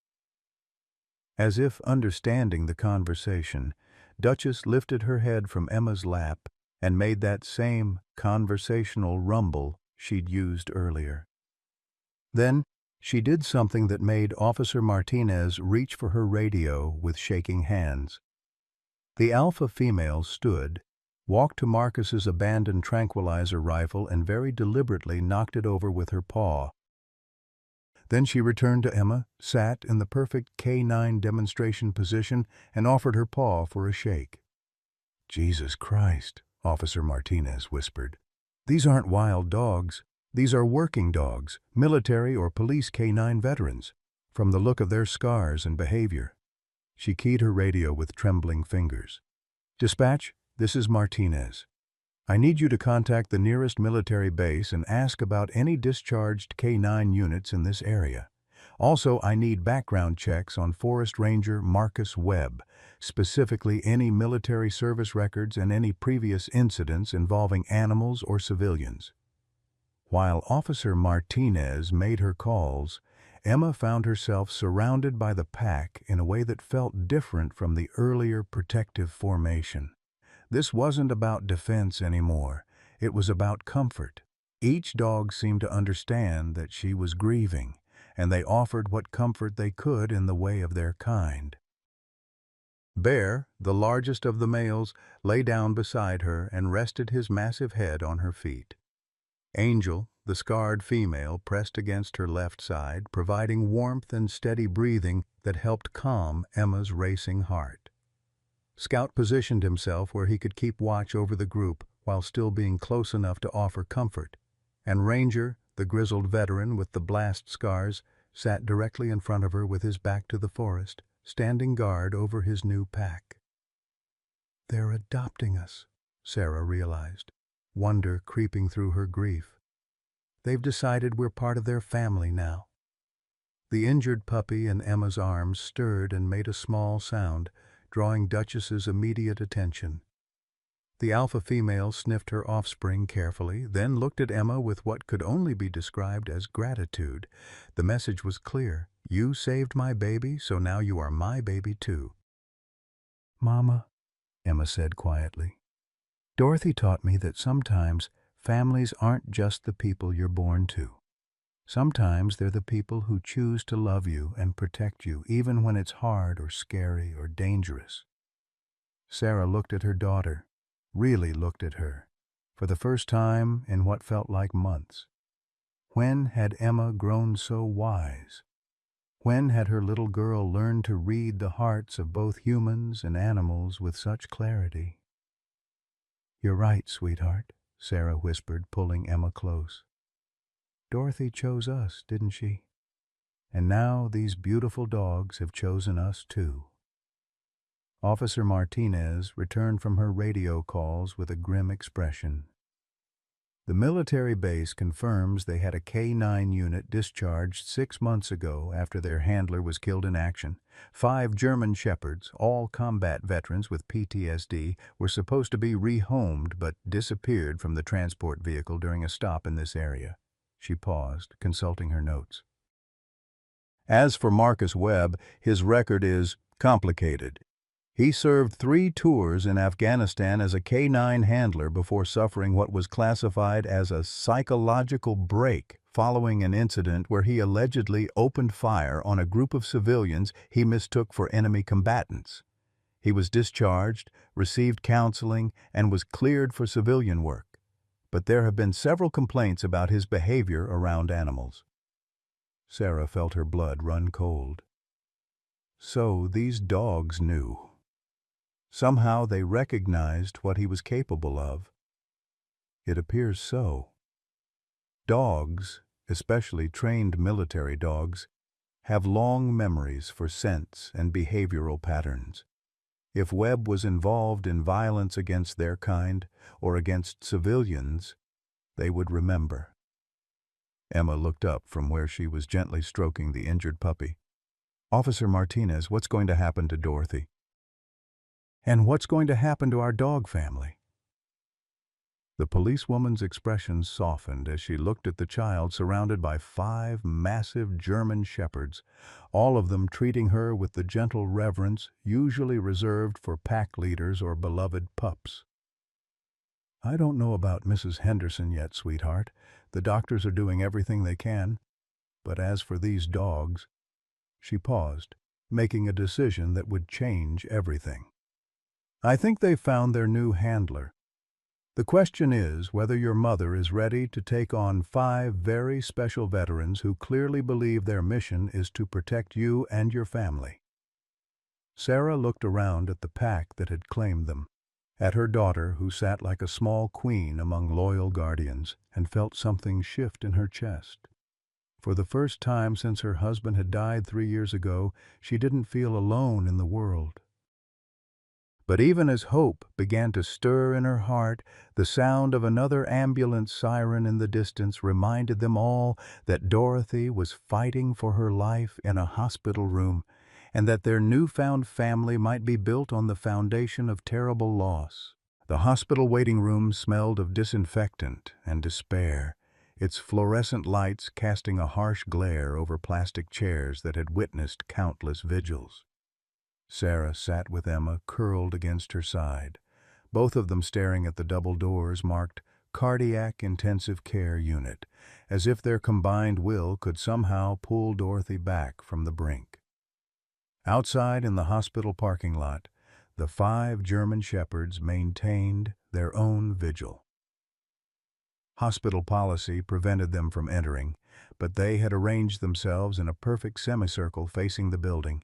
A: As if understanding the conversation, Duchess lifted her head from Emma's lap and made that same conversational rumble she'd used earlier. Then she did something that made Officer Martinez reach for her radio with shaking hands. The alpha female stood, walked to Marcus's abandoned tranquilizer rifle and very deliberately knocked it over with her paw. Then she returned to Emma, sat in the perfect K9 demonstration position, and offered her paw for a shake. "Jesus Christ," Officer Martinez whispered. "These aren't wild dogs. These are working dogs, military or police K9 veterans, from the look of their scars and behavior." She keyed her radio with trembling fingers. "Dispatch, this is Martinez. I need you to contact the nearest military base and ask about any discharged K9 units in this area. Also, I need background checks on Forest Ranger Marcus Webb, specifically any military service records and any previous incidents involving animals or civilians." While Officer Martinez made her calls, Emma found herself surrounded by the pack in a way that felt different from the earlier protective formation. This wasn't about defense anymore. It was about comfort. Each dog seemed to understand that she was grieving, and they offered what comfort they could in the way of their kind. Bear, the largest of the males, lay down beside her and rested his massive head on her feet. Angel, the scarred female, pressed against her left side, providing warmth and steady breathing that helped calm Emma's racing heart. Scout positioned himself where he could keep watch over the group while still being close enough to offer comfort, and Ranger, the grizzled veteran with the blast scars, sat directly in front of her with his back to the forest, standing guard over his new pack. "They're adopting us," Sarah realized, wonder creeping through her grief. "They've decided we're part of their family now." The injured puppy in Emma's arms stirred and made a small sound, drawing Duchess's immediate attention. The alpha female sniffed her offspring carefully, then looked at Emma with what could only be described as gratitude. The message was clear. "You saved my baby, so now you are my baby too." "Mama," Emma said quietly, "Dorothy taught me that sometimes families aren't just the people you're born to. Sometimes they're the people who choose to love you and protect you, even when it's hard or scary or dangerous." Sarah looked at her daughter, really looked at her, for the first time in what felt like months. When had Emma grown so wise? When had her little girl learned to read the hearts of both humans and animals with such clarity? "You're right, sweetheart," Sarah whispered, pulling Emma close. "Dorothy chose us, didn't she? And now these beautiful dogs have chosen us too." Officer Martinez returned from her radio calls with a grim expression. "The military base confirms they had a K9 unit discharged 6 months ago after their handler was killed in action. 5 German Shepherds, all combat veterans with PTSD, were supposed to be rehomed but disappeared from the transport vehicle during a stop in this area." She paused, consulting her notes. "As for Marcus Webb, his record is complicated. He served 3 tours in Afghanistan as a K9 handler before suffering what was classified as a psychological break following an incident where he allegedly opened fire on a group of civilians he mistook for enemy combatants. He was discharged, received counseling, and was cleared for civilian work. But there have been several complaints about his behavior around animals." Sarah felt her blood run cold. So these dogs knew. Somehow they recognized what he was capable of. It appears so. Dogs especially trained military dogs, have long memories for scents and behavioral patterns. If Webb was involved in violence against their kind or against civilians, they would remember. Emma looked up from where she was gently stroking the injured puppy. "Officer Martinez, what's going to happen to Dorothy? And what's going to happen to our dog family?" The policewoman's expression softened as she looked at the child surrounded by 5 massive German shepherds, all of them treating her with the gentle reverence usually reserved for pack leaders or beloved pups. "I don't know about Mrs. Henderson yet, sweetheart. The doctors are doing everything they can. But as for these dogs—" She paused, making a decision that would change everything. "I think they've found their new handler. The question is whether your mother is ready to take on 5 very special veterans who clearly believe their mission is to protect you and your family." Sarah looked around at the pack that had claimed them, at her daughter who sat like a small queen among loyal guardians, and felt something shift in her chest. For the first time since her husband had died 3 years ago, she didn't feel alone in the world. But even as hope began to stir in her heart, the sound of another ambulance siren in the distance reminded them all that Dorothy was fighting for her life in a hospital room, and that their newfound family might be built on the foundation of terrible loss. The hospital waiting room smelled of disinfectant and despair, its fluorescent lights casting a harsh glare over plastic chairs that had witnessed countless vigils. Sarah sat with Emma curled against her side, both of them staring at the double doors marked Cardiac Intensive Care Unit, as if their combined will could somehow pull Dorothy back from the brink. Outside in the hospital parking lot, the 5 German shepherds maintained their own vigil. Hospital policy prevented them from entering, but they had arranged themselves in a perfect semicircle facing the building,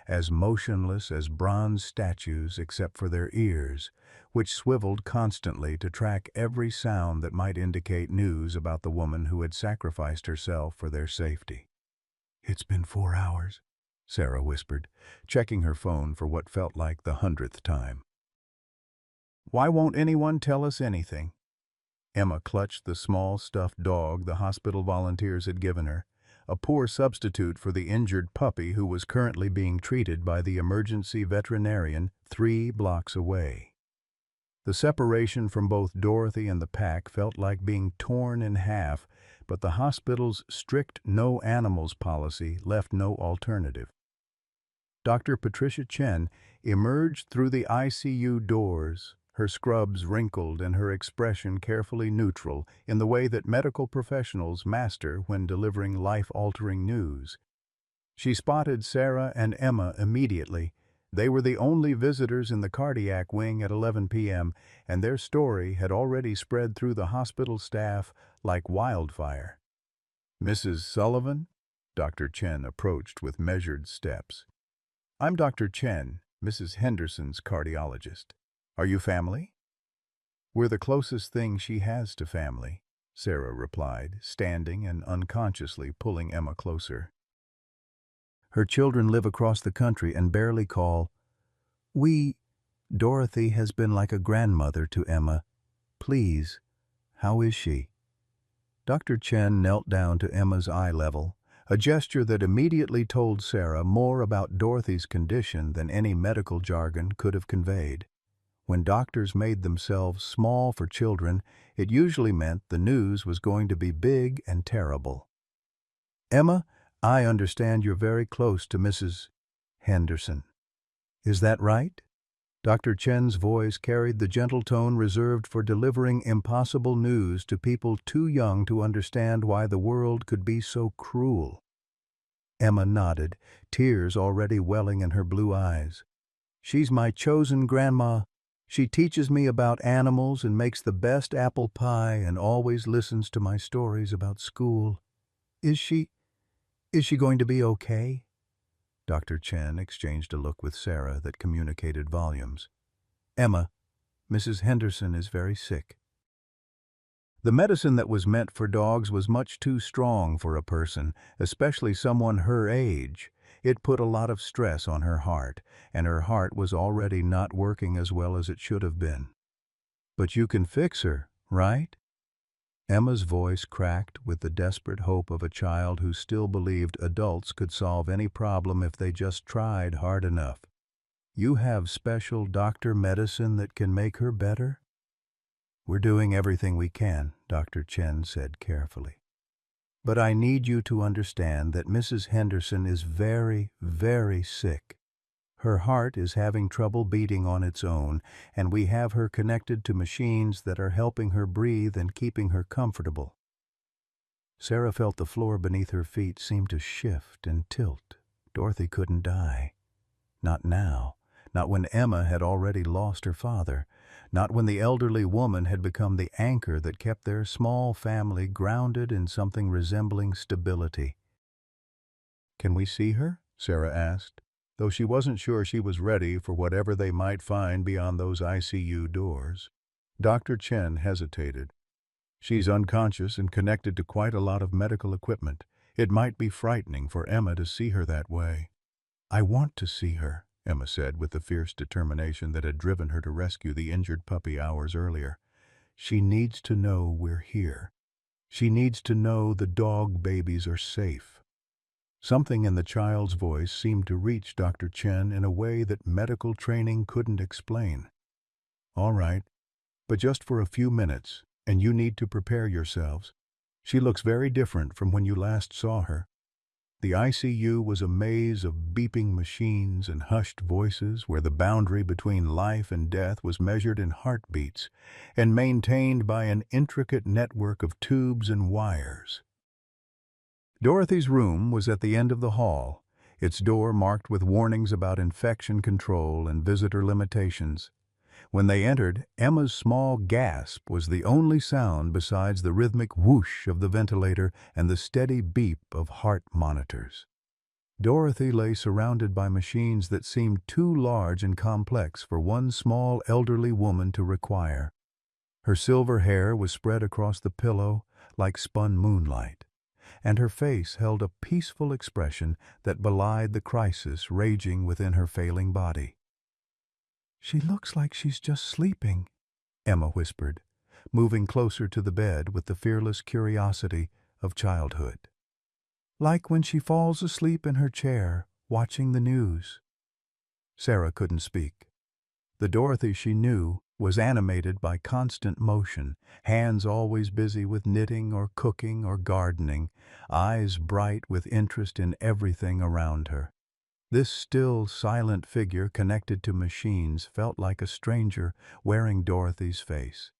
A: as motionless as bronze statues except for their ears, which swiveled constantly to track every sound that might indicate news about the woman who had sacrificed herself for their safety. "It's been 4 hours," Sarah whispered, checking her phone for what felt like the 100th time. "Why won't anyone tell us anything?" Emma clutched the small stuffed dog the hospital volunteers had given her, a poor substitute for the injured puppy who was currently being treated by the emergency veterinarian 3 blocks away. The separation from both Dorothy and the pack felt like being torn in half, but the hospital's strict no animals policy left no alternative. Dr. Patricia Chen emerged through the ICU doors, her scrubs wrinkled and her expression carefully neutral in the way that medical professionals master when delivering life-altering news. She spotted Sarah and Emma immediately. They were the only visitors in the cardiac wing at 11 p.m., and their story had already spread through the hospital staff like wildfire. "Mrs. Sullivan?" Dr. Chen approached with measured steps. "I'm Dr. Chen, Mrs. Henderson's cardiologist. Are you family?" "We're the closest thing she has to family," Sarah replied, standing and unconsciously pulling Emma closer. "Her children live across the country and barely call. Dorothy has been like a grandmother to Emma. Please, how is she?" Dr. Chen knelt down to Emma's eye level, a gesture that immediately told Sarah more about Dorothy's condition than any medical jargon could have conveyed. When doctors made themselves small for children, it usually meant the news was going to be big and terrible. "Emma, I understand you're very close to Mrs. Henderson. Is that right?" Dr. Chen's voice carried the gentle tone reserved for delivering impossible news to people too young to understand why the world could be so cruel. Emma nodded, tears already welling in her blue eyes. "She's my chosen grandma. She teaches me about animals and makes the best apple pie and always listens to my stories about school. Is she going to be okay?" Dr. Chen exchanged a look with Sarah that communicated volumes. "Emma, Mrs. Henderson is very sick." The medicine that was meant for dogs was much too strong for a person, especially someone her age. It put a lot of stress on her heart, and her heart was already not working as well as it should have been. "But you can fix her, right?" Emma's voice cracked with the desperate hope of a child who still believed adults could solve any problem if they just tried hard enough. "You have special doctor medicine that can make her better?" "We're doing everything we can," Dr. Chen said carefully. "But I need you to understand that Mrs. Henderson is very, very sick. Her heart is having trouble beating on its own, and we have her connected to machines that are helping her breathe and keeping her comfortable." Sarah felt the floor beneath her feet seem to shift and tilt. Dorothy couldn't die. Not now. Not when Emma had already lost her father. Not when the elderly woman had become the anchor that kept their small family grounded in something resembling stability. "Can we see her?" Sarah asked, though she wasn't sure she was ready for whatever they might find beyond those ICU doors. Dr. Chen hesitated. "She's unconscious and connected to quite a lot of medical equipment. It might be frightening for Emma to see her that way." "I want to see her," Emma said with the fierce determination that had driven her to rescue the injured puppy hours earlier. "She needs to know we're here. She needs to know the dog babies are safe." Something in the child's voice seemed to reach Dr. Chen in a way that medical training couldn't explain. "All right, but just for a few minutes, and you need to prepare yourselves. She looks very different from when you last saw her." The ICU was a maze of beeping machines and hushed voices where the boundary between life and death was measured in heartbeats and maintained by an intricate network of tubes and wires. Dorothy's room was at the end of the hall, its door marked with warnings about infection control and visitor limitations. When they entered, Emma's small gasp was the only sound besides the rhythmic whoosh of the ventilator and the steady beep of heart monitors. Dorothy lay surrounded by machines that seemed too large and complex for one small elderly woman to require. Her silver hair was spread across the pillow like spun moonlight, and her face held a peaceful expression that belied the crisis raging within her failing body. "She looks like she's just sleeping," Emma whispered, moving closer to the bed with the fearless curiosity of childhood. "Like when she falls asleep in her chair, watching the news." Sarah couldn't speak. The Dorothy she knew was animated by constant motion, hands always busy with knitting or cooking or gardening, eyes bright with interest in everything around her. This still, silent figure connected to machines felt like a stranger wearing Dorothy's face.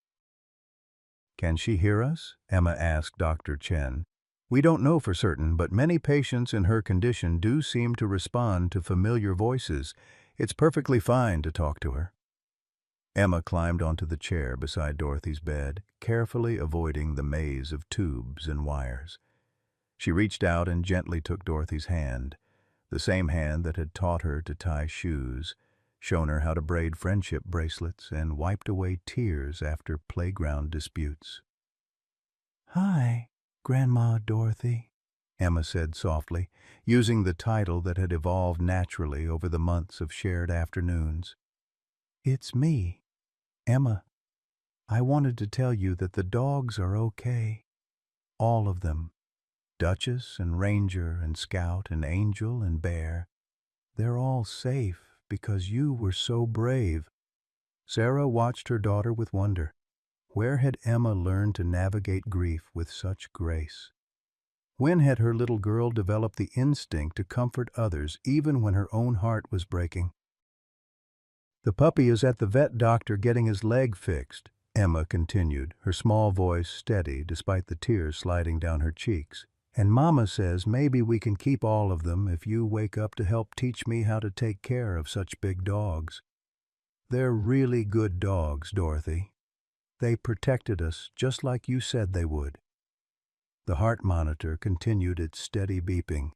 A: "Can she hear us?" Emma asked Dr. Chen. "We don't know for certain, but many patients in her condition do seem to respond to familiar voices. It's perfectly fine to talk to her." Emma climbed onto the chair beside Dorothy's bed, carefully avoiding the maze of tubes and wires. She reached out and gently took Dorothy's hand, the same hand that had taught her to tie shoes, shown her how to braid friendship bracelets, and wiped away tears after playground disputes. "Hi, Grandma Dorothy," Emma said softly, using the title that had evolved naturally over the months of shared afternoons. "It's me, Emma. I wanted to tell you that the dogs are okay. All of them. Duchess and Ranger and Scout and Angel and Bear. They're all safe because you were so brave." Sarah watched her daughter with wonder. Where had Emma learned to navigate grief with such grace? When had her little girl developed the instinct to comfort others even when her own heart was breaking? "The puppy is at the vet doctor getting his leg fixed," Emma continued, her small voice steady despite the tears sliding down her cheeks. "And Mama says maybe we can keep all of them if you wake up to help teach me how to take care of such big dogs. They're really good dogs, Dorothy. They protected us just like you said they would." The heart monitor continued its steady beeping,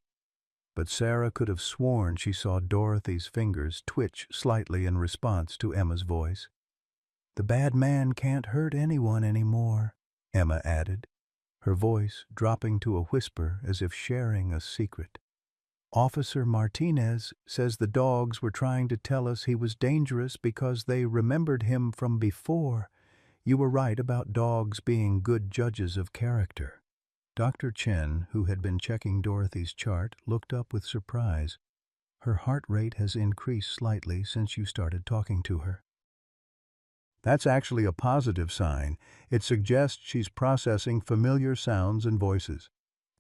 A: but Sarah could have sworn she saw Dorothy's fingers twitch slightly in response to Emma's voice. "The bad man can't hurt anyone anymore," Emma added, her voice dropping to a whisper as if sharing a secret. Officer Martinez says the dogs were trying to tell us he was dangerous because they remembered him from before. You were right about dogs being good judges of character. Dr. Chen, who had been checking Dorothy's chart, looked up with surprise. Her heart rate has increased slightly since you started talking to her. That's actually a positive sign. It suggests she's processing familiar sounds and voices.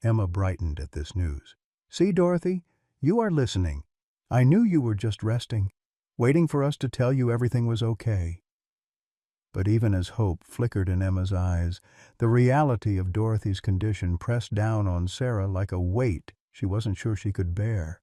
A: Emma brightened at this news. See, Dorothy, you are listening. I knew you were just resting, waiting for us to tell you everything was okay. But even as hope flickered in Emma's eyes, the reality of Dorothy's condition pressed down on Sarah like a weight she wasn't sure she could bear.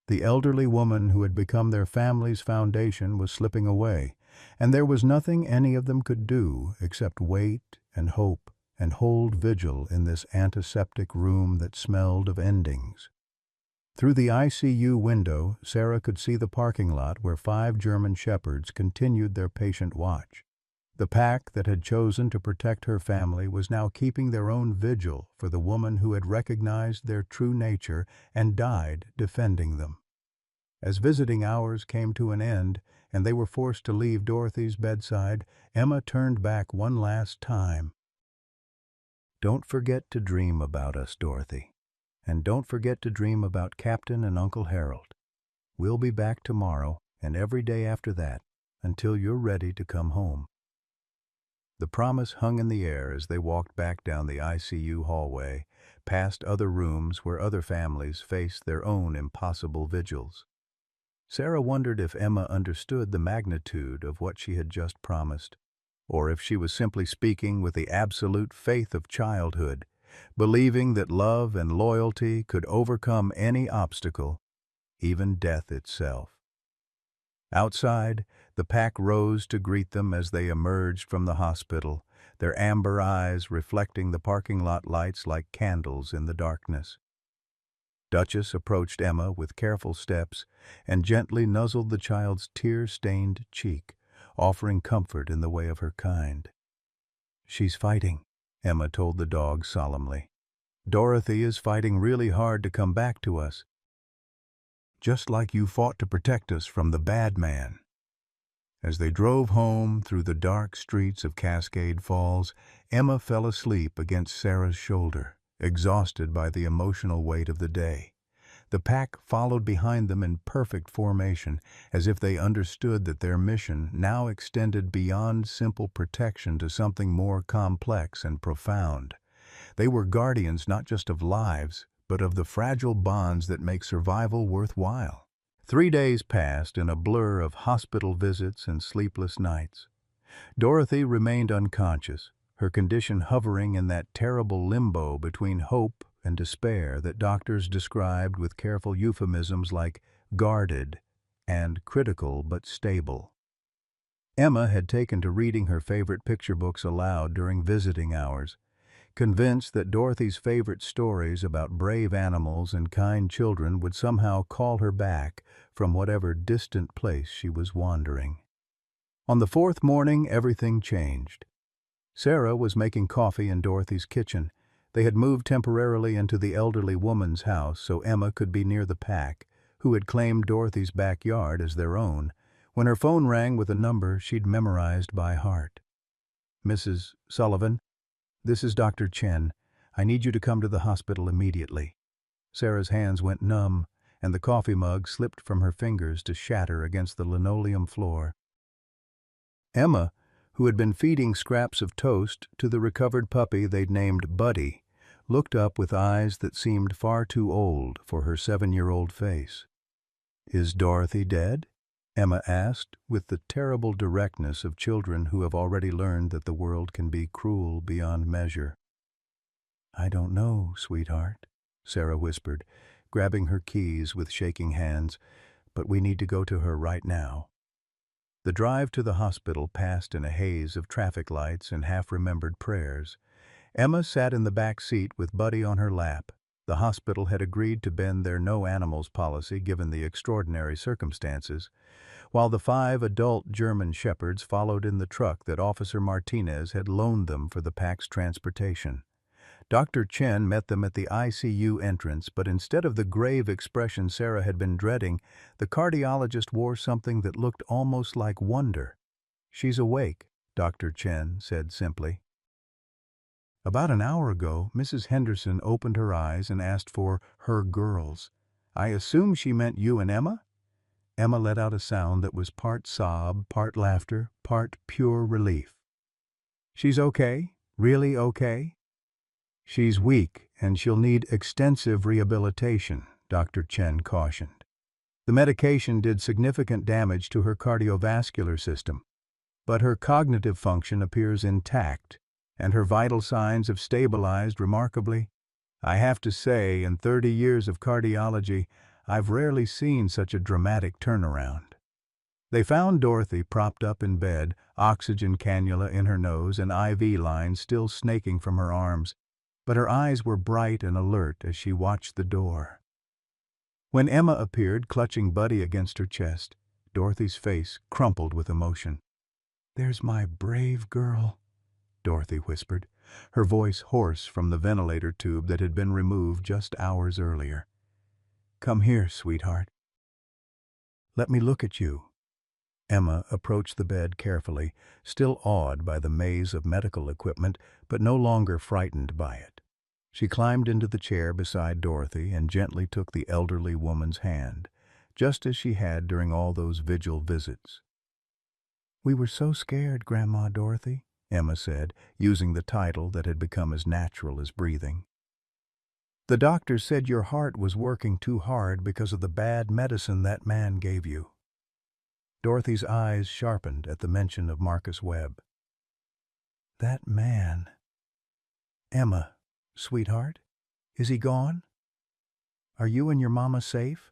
A: The elderly woman who had become their family's foundation was slipping away, and there was nothing any of them could do except wait and hope and hold vigil in this antiseptic room that smelled of endings. Through the ICU window, Sarah could see the parking lot where 5 German shepherds continued their patient watch. The pack that had chosen to protect her family was now keeping their own vigil for the woman who had recognized their true nature and died defending them. As visiting hours came to an end and they were forced to leave Dorothy's bedside, Emma turned back one last time. Don't forget to dream about us, Dorothy. And don't forget to dream about Captain and Uncle Harold. We'll be back tomorrow and every day after that until you're ready to come home. The promise hung in the air as they walked back down the ICU hallway, past other rooms where other families faced their own impossible vigils. Sarah wondered if Emma understood the magnitude of what she had just promised, or if she was simply speaking with the absolute faith of childhood, believing that love and loyalty could overcome any obstacle, even death itself. Outside, the pack rose to greet them as they emerged from the hospital, their amber eyes reflecting the parking lot lights like candles in the darkness. Duchess approached Emma with careful steps and gently nuzzled the child's tear-stained cheek, offering comfort in the way of her kind. She's fighting, Emma told the dog solemnly. Dorothy is fighting really hard to come back to us, just like you fought to protect us from the bad man. As they drove home through the dark streets of Cascade Falls, Emma fell asleep against Sarah's shoulder, exhausted by the emotional weight of the day. The pack followed behind them in perfect formation, as if they understood that their mission now extended beyond simple protection to something more complex and profound. They were guardians not just of lives, but of the fragile bonds that make survival worthwhile. 3 days passed in a blur of hospital visits and sleepless nights. Dorothy remained unconscious, her condition hovering in that terrible limbo between hope and despair that doctors described with careful euphemisms like guarded and critical but stable. Emma had taken to reading her favorite picture books aloud during visiting hours, convinced that Dorothy's favorite stories about brave animals and kind children would somehow call her back from whatever distant place she was wandering. On the 4th morning, everything changed. Sarah was making coffee in Dorothy's kitchen. They had moved temporarily into the elderly woman's house so Emma could be near the pack, who had claimed Dorothy's backyard as their own, when her phone rang with a number she'd memorized by heart. Mrs. Sullivan, this is Dr. Chen. I need you to come to the hospital immediately. Sarah's hands went numb, and the coffee mug slipped from her fingers to shatter against the linoleum floor. Emma, who had been feeding scraps of toast to the recovered puppy they'd named Buddy, looked up with eyes that seemed far too old for her 7-year-old face. Is Dorothy dead? Emma asked, with the terrible directness of children who have already learned that the world can be cruel beyond measure. I don't know, sweetheart, Sarah whispered, grabbing her keys with shaking hands, but we need to go to her right now. The drive to the hospital passed in a haze of traffic lights and half-remembered prayers. Emma sat in the back seat with Buddy on her lap. The hospital had agreed to bend their no animals policy given the extraordinary circumstances. while the 5 adult German shepherds followed in the truck that Officer Martinez had loaned them for the pack's transportation. Dr. Chen met them at the ICU entrance, but instead of the grave expression Sarah had been dreading, the cardiologist wore something that looked almost like wonder. "She's awake," Dr. Chen said simply. "About an hour ago, Mrs. Henderson opened her eyes and asked for her girls. I assume she meant you and Emma?" Emma let out a sound that was part sob, part laughter, part pure relief. "She's okay? Really okay?" "She's weak, and she'll need extensive rehabilitation," Dr. Chen cautioned. "The medication did significant damage to her cardiovascular system, but her cognitive function appears intact, and her vital signs have stabilized remarkably. I have to say, in 30 years of cardiology, I've rarely seen such a dramatic turnaround." They found Dorothy propped up in bed, oxygen cannula in her nose and IV lines still snaking from her arms, but her eyes were bright and alert as she watched the door. When Emma appeared, clutching Buddy against her chest, Dorothy's face crumpled with emotion. "There's my brave girl," Dorothy whispered, her voice hoarse from the ventilator tube that had been removed just hours earlier. "Come here, sweetheart. Let me look at you." Emma approached the bed carefully, still awed by the maze of medical equipment, but no longer frightened by it. She climbed into the chair beside Dorothy and gently took the elderly woman's hand, just as she had during all those vigil visits. "We were so scared, Grandma Dorothy," Emma said, using the title that had become as natural as breathing. "The doctor said your heart was working too hard because of the bad medicine that man gave you." Dorothy's eyes sharpened at the mention of Marcus Webb. "That man. Emma, sweetheart, is he gone? Are you and your mama safe?"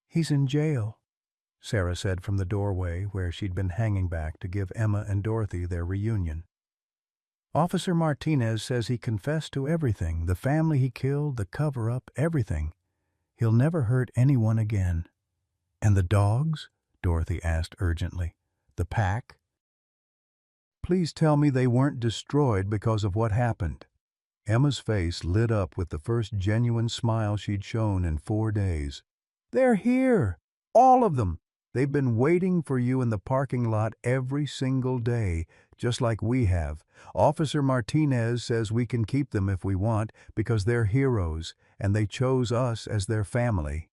A: "He's in jail," Sarah said from the doorway where she'd been hanging back to give Emma and Dorothy their reunion. "Officer Martinez says he confessed to everything, the family he killed, the cover-up, everything. He'll never hurt anyone again." "And the dogs?" Dorothy asked urgently. "The pack? Please tell me they weren't destroyed because of what happened." Emma's face lit up with the first genuine smile she'd shown in 4 days. "They're here! All of them! They've been waiting for you in the parking lot every single day, just like we have. Officer Martinez says we can keep them if we want because they're heroes, and they chose us as their family."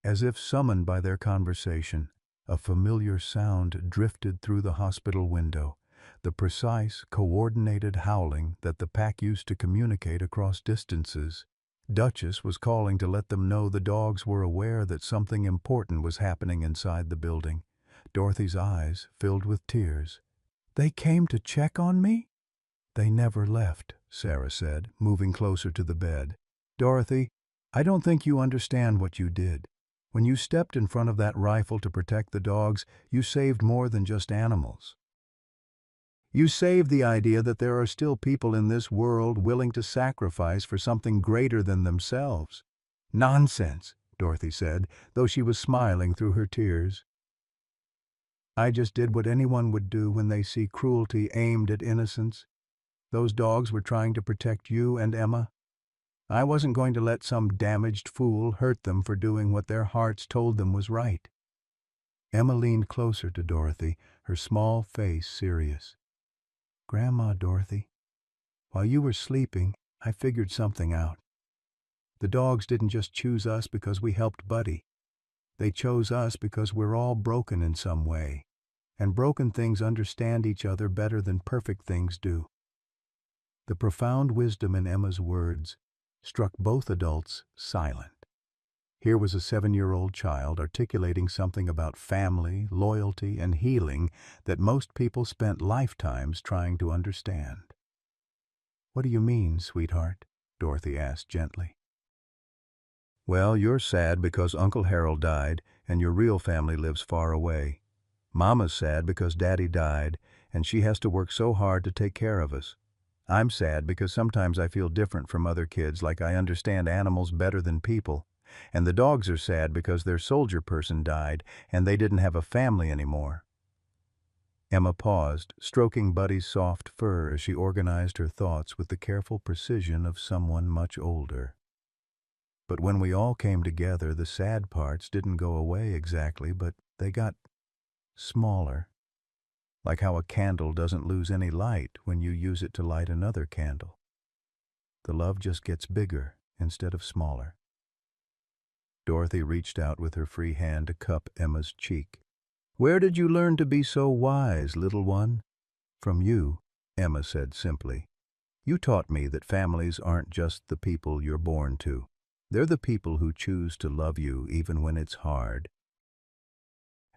A: As if summoned by their conversation, a familiar sound drifted through the hospital window, the precise, coordinated howling that the pack used to communicate across distances. Duchess was calling to let them know the dogs were aware that something important was happening inside the building. Dorothy's eyes filled with tears. "They came to check on me?" "They never left," Sarah said, moving closer to the bed. "Dorothy, I don't think you understand what you did. When you stepped in front of that rifle to protect the dogs, you saved more than just animals. You saved the idea that there are still people in this world willing to sacrifice for something greater than themselves." "Nonsense," Dorothy said, though she was smiling through her tears. "I just did what anyone would do when they see cruelty aimed at innocents. Those dogs were trying to protect you and Emma. I wasn't going to let some damaged fool hurt them for doing what their hearts told them was right." Emma leaned closer to Dorothy, her small face serious. "Grandma Dorothy, while you were sleeping, I figured something out. The dogs didn't just choose us because we helped Buddy. They chose us because we're all broken in some way, and broken things understand each other better than perfect things do." The profound wisdom in Emma's words struck both adults silent. Here was a 7-year-old child articulating something about family, loyalty, and healing that most people spent lifetimes trying to understand. "What do you mean, sweetheart?" Dorothy asked gently. "Well, you're sad because Uncle Harold died and your real family lives far away. Mama's sad because Daddy died and she has to work so hard to take care of us. I'm sad because sometimes I feel different from other kids, like I understand animals better than people. And the dogs are sad because their soldier person died and they didn't have a family anymore." Emma paused, stroking Buddy's soft fur as she organized her thoughts with the careful precision of someone much older. "But when we all came together, the sad parts didn't go away exactly, but they got smaller. Like how a candle doesn't lose any light when you use it to light another candle. The love just gets bigger instead of smaller." Dorothy reached out with her free hand to cup Emma's cheek. "Where did you learn to be so wise, little one?" "From you," Emma said simply. "You taught me that families aren't just the people you're born to. They're the people who choose to love you even when it's hard.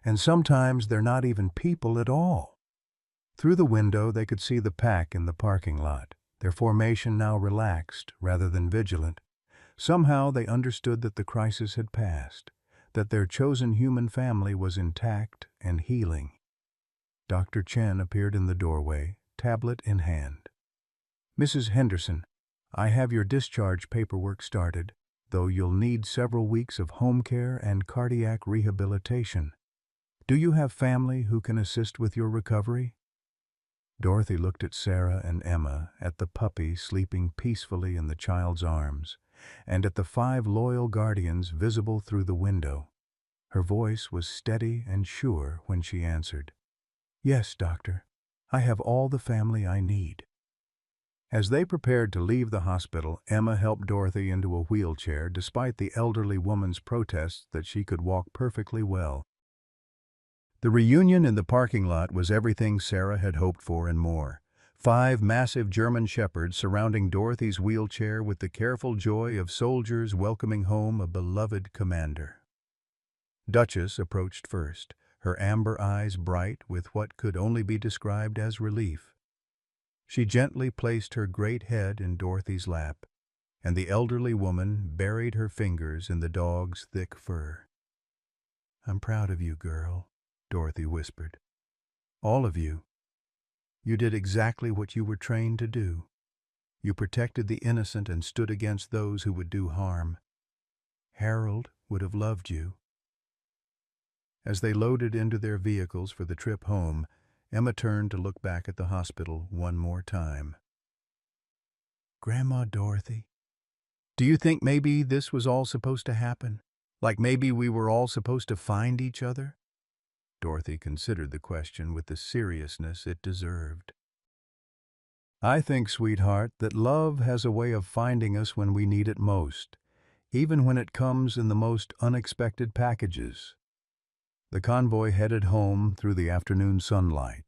A: And sometimes they're not even people at all." Through the window they could see the pack in the parking lot, their formation now relaxed rather than vigilant. Somehow they understood that the crisis had passed, that their chosen human family was intact and healing. Dr. Chen appeared in the doorway, tablet in hand. "Mrs. Henderson, I have your discharge paperwork started, though you'll need several weeks of home care and cardiac rehabilitation. Do you have family who can assist with your recovery?" Dorothy looked at Sarah and Emma, at the puppy sleeping peacefully in the child's arms, and at the 5 loyal guardians visible through the window. Her voice was steady and sure when she answered, "Yes, doctor. I have all the family I need." As they prepared to leave the hospital, Emma helped Dorothy into a wheelchair despite the elderly woman's protests that she could walk perfectly well. The reunion in the parking lot was everything Sarah had hoped for and more. 5 massive German shepherds surrounding Dorothy's wheelchair with the careful joy of soldiers welcoming home a beloved commander. Duchess approached first, her amber eyes bright with what could only be described as relief. She gently placed her great head in Dorothy's lap, and the elderly woman buried her fingers in the dog's thick fur. "I'm proud of you, girl," Dorothy whispered. "All of you. You did exactly what you were trained to do. You protected the innocent and stood against those who would do harm. Harold would have loved you." As they loaded into their vehicles for the trip home, Emma turned to look back at the hospital one more time. "Grandma Dorothy, do you think maybe this was all supposed to happen? Like maybe we were all supposed to find each other?" Dorothy considered the question with the seriousness it deserved. "I think, sweetheart, that love has a way of finding us when we need it most, even when it comes in the most unexpected packages." The convoy headed home through the afternoon sunlight.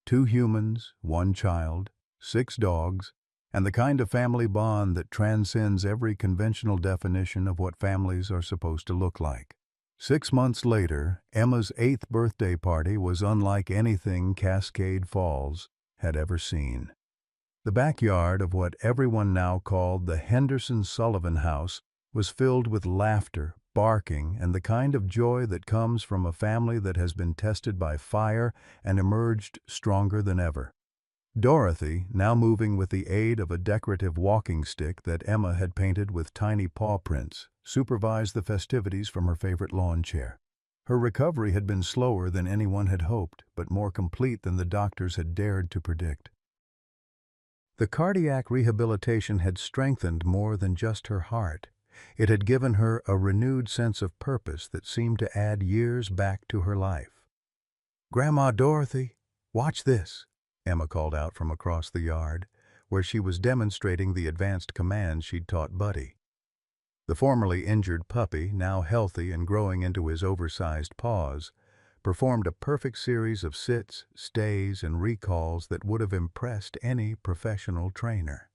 A: 2 humans, 1 child, 6 dogs, and the kind of family bond that transcends every conventional definition of what families are supposed to look like. 6 months later, Emma's 8th birthday party was unlike anything Cascade Falls had ever seen. The backyard of what everyone now called the Henderson-Sullivan house was filled with laughter, barking, and the kind of joy that comes from a family that has been tested by fire and emerged stronger than ever. Dorothy, now moving with the aid of a decorative walking stick that Emma had painted with tiny paw prints, supervised the festivities from her favorite lawn chair. Her recovery had been slower than anyone had hoped, but more complete than the doctors had dared to predict. The cardiac rehabilitation had strengthened more than just her heart. It had given her a renewed sense of purpose that seemed to add years back to her life. "Grandma Dorothy, watch this," Emma called out from across the yard, where she was demonstrating the advanced commands she'd taught Buddy. The formerly injured puppy, now healthy and growing into his oversized paws, performed a perfect series of sits, stays, and recalls that would have impressed any professional trainer.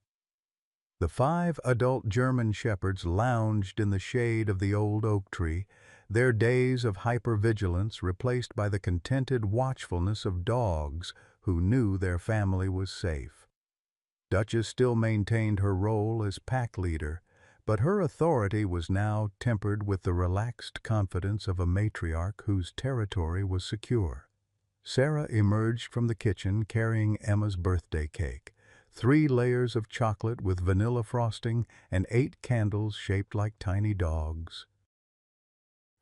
A: The 5 adult German shepherds lounged in the shade of the old oak tree, their days of hypervigilance replaced by the contented watchfulness of dogs who knew their family was safe. Duchess still maintained her role as pack leader, but her authority was now tempered with the relaxed confidence of a matriarch whose territory was secure. Sarah emerged from the kitchen carrying Emma's birthday cake, 3 layers of chocolate with vanilla frosting and 8 candles shaped like tiny dogs.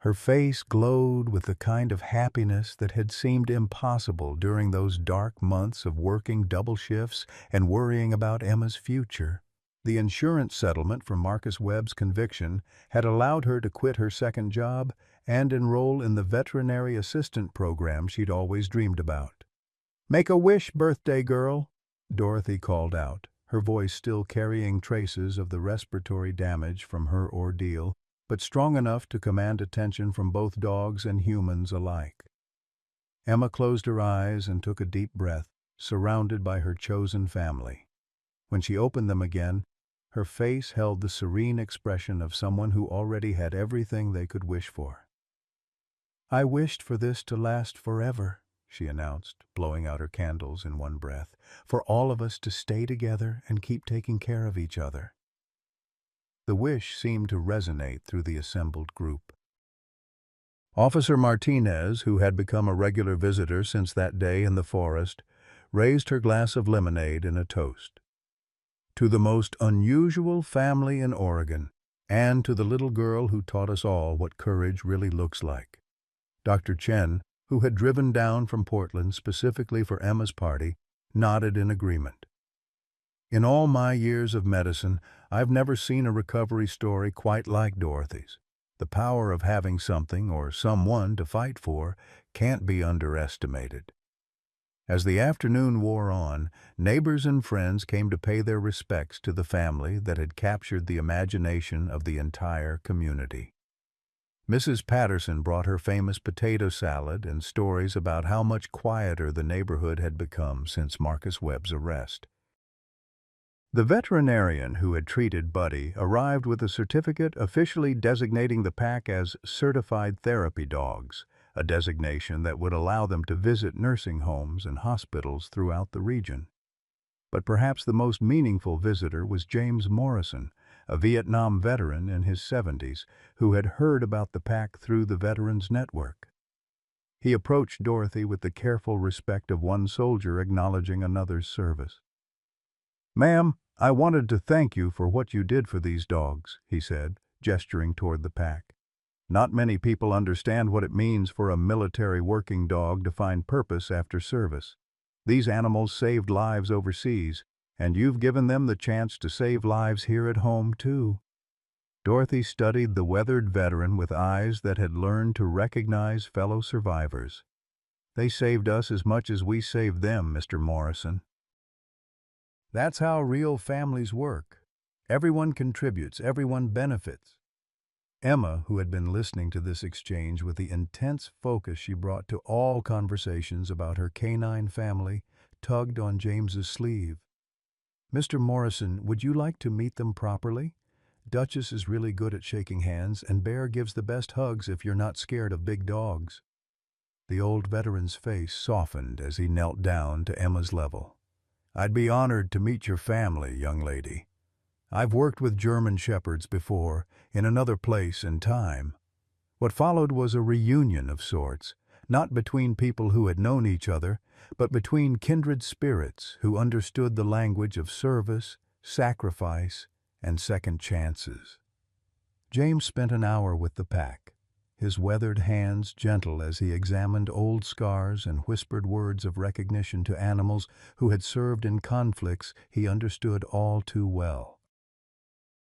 A: Her face glowed with the kind of happiness that had seemed impossible during those dark months of working double shifts and worrying about Emma's future. The insurance settlement for Marcus Webb's conviction had allowed her to quit her second job and enroll in the veterinary assistant program she'd always dreamed about. "Make a wish, birthday girl," Dorothy called out, her voice still carrying traces of the respiratory damage from her ordeal, but strong enough to command attention from both dogs and humans alike. Emma closed her eyes and took a deep breath, surrounded by her chosen family. When she opened them again, her face held the serene expression of someone who already had everything they could wish for. "I wished for this to last forever," she announced, blowing out her candles in one breath, "for all of us to stay together and keep taking care of each other." The wish seemed to resonate through the assembled group. Officer Martinez, who had become a regular visitor since that day in the forest, raised her glass of lemonade in a toast. "To the most unusual family in Oregon, and to the little girl who taught us all what courage really looks like." Dr. Chen, who had driven down from Portland specifically for Emma's party, nodded in agreement. "In all my years of medicine, I've never seen a recovery story quite like Dorothy's. The power of having something or someone to fight for can't be underestimated." As the afternoon wore on, neighbors and friends came to pay their respects to the family that had captured the imagination of the entire community. Mrs. Patterson brought her famous potato salad and stories about how much quieter the neighborhood had become since Marcus Webb's arrest. The veterinarian who had treated Buddy arrived with a certificate officially designating the pack as certified therapy dogs, a designation that would allow them to visit nursing homes and hospitals throughout the region. But perhaps the most meaningful visitor was James Morrison, a Vietnam veteran in his 70s who had heard about the pack through the Veterans Network. He approached Dorothy with the careful respect of one soldier acknowledging another's service. "Ma'am, I wanted to thank you for what you did for these dogs," he said, gesturing toward the pack. "Not many people understand what it means for a military working dog to find purpose after service. These animals saved lives overseas, and you've given them the chance to save lives here at home, too." Dorothy studied the weathered veteran with eyes that had learned to recognize fellow survivors. "They saved us as much as we saved them, Mr. Morrison." That's how real families work. Everyone contributes, everyone benefits. Emma, who had been listening to this exchange with the intense focus she brought to all conversations about her canine family, tugged on James's sleeve. "Mr. Morrison, would you like to meet them properly? Duchess is really good at shaking hands, and Bear gives the best hugs if you're not scared of big dogs." The old veteran's face softened as he knelt down to Emma's level. "I'd be honored to meet your family, young lady. I've worked with German Shepherds before, in another place and time." What followed was a reunion of sorts, not between people who had known each other, but between kindred spirits who understood the language of service, sacrifice, and second chances. James spent an hour with the pack, his weathered hands gentle as he examined old scars and whispered words of recognition to animals who had served in conflicts he understood all too well.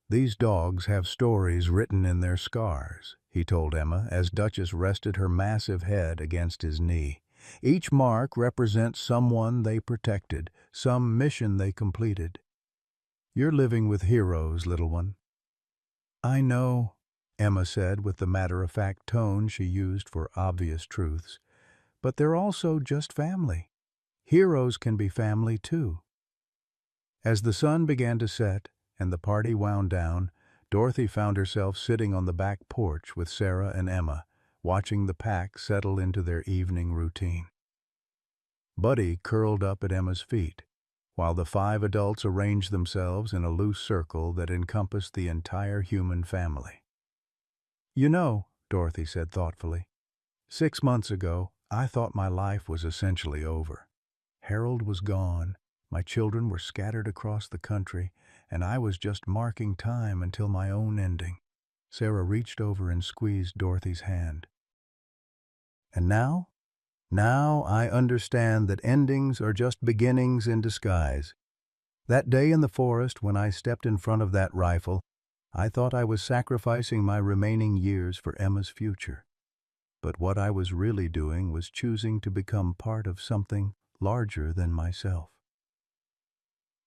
A: "These dogs have stories written in their scars," he told Emma as Duchess rested her massive head against his knee. "Each mark represents someone they protected, some mission they completed. You're living with heroes, little one." "I know," Emma said with the matter-of-fact tone she used for obvious truths, "but they're also just family. Heroes can be family, too." As the sun began to set and the party wound down, Dorothy found herself sitting on the back porch with Sarah and Emma, watching the pack settle into their evening routine. Buddy curled up at Emma's feet, while the 5 adults arranged themselves in a loose circle that encompassed the entire human family. "You know," Dorothy said thoughtfully, 6 months ago, I thought my life was essentially over. Harold was gone, my children were scattered across the country, and I was just marking time until my own ending. Sarah reached over and squeezed Dorothy's hand. And now? Now I understand that endings are just beginnings in disguise. That day in the forest when I stepped in front of that rifle, I thought I was sacrificing my remaining years for Emma's future. But what I was really doing was choosing to become part of something larger than myself.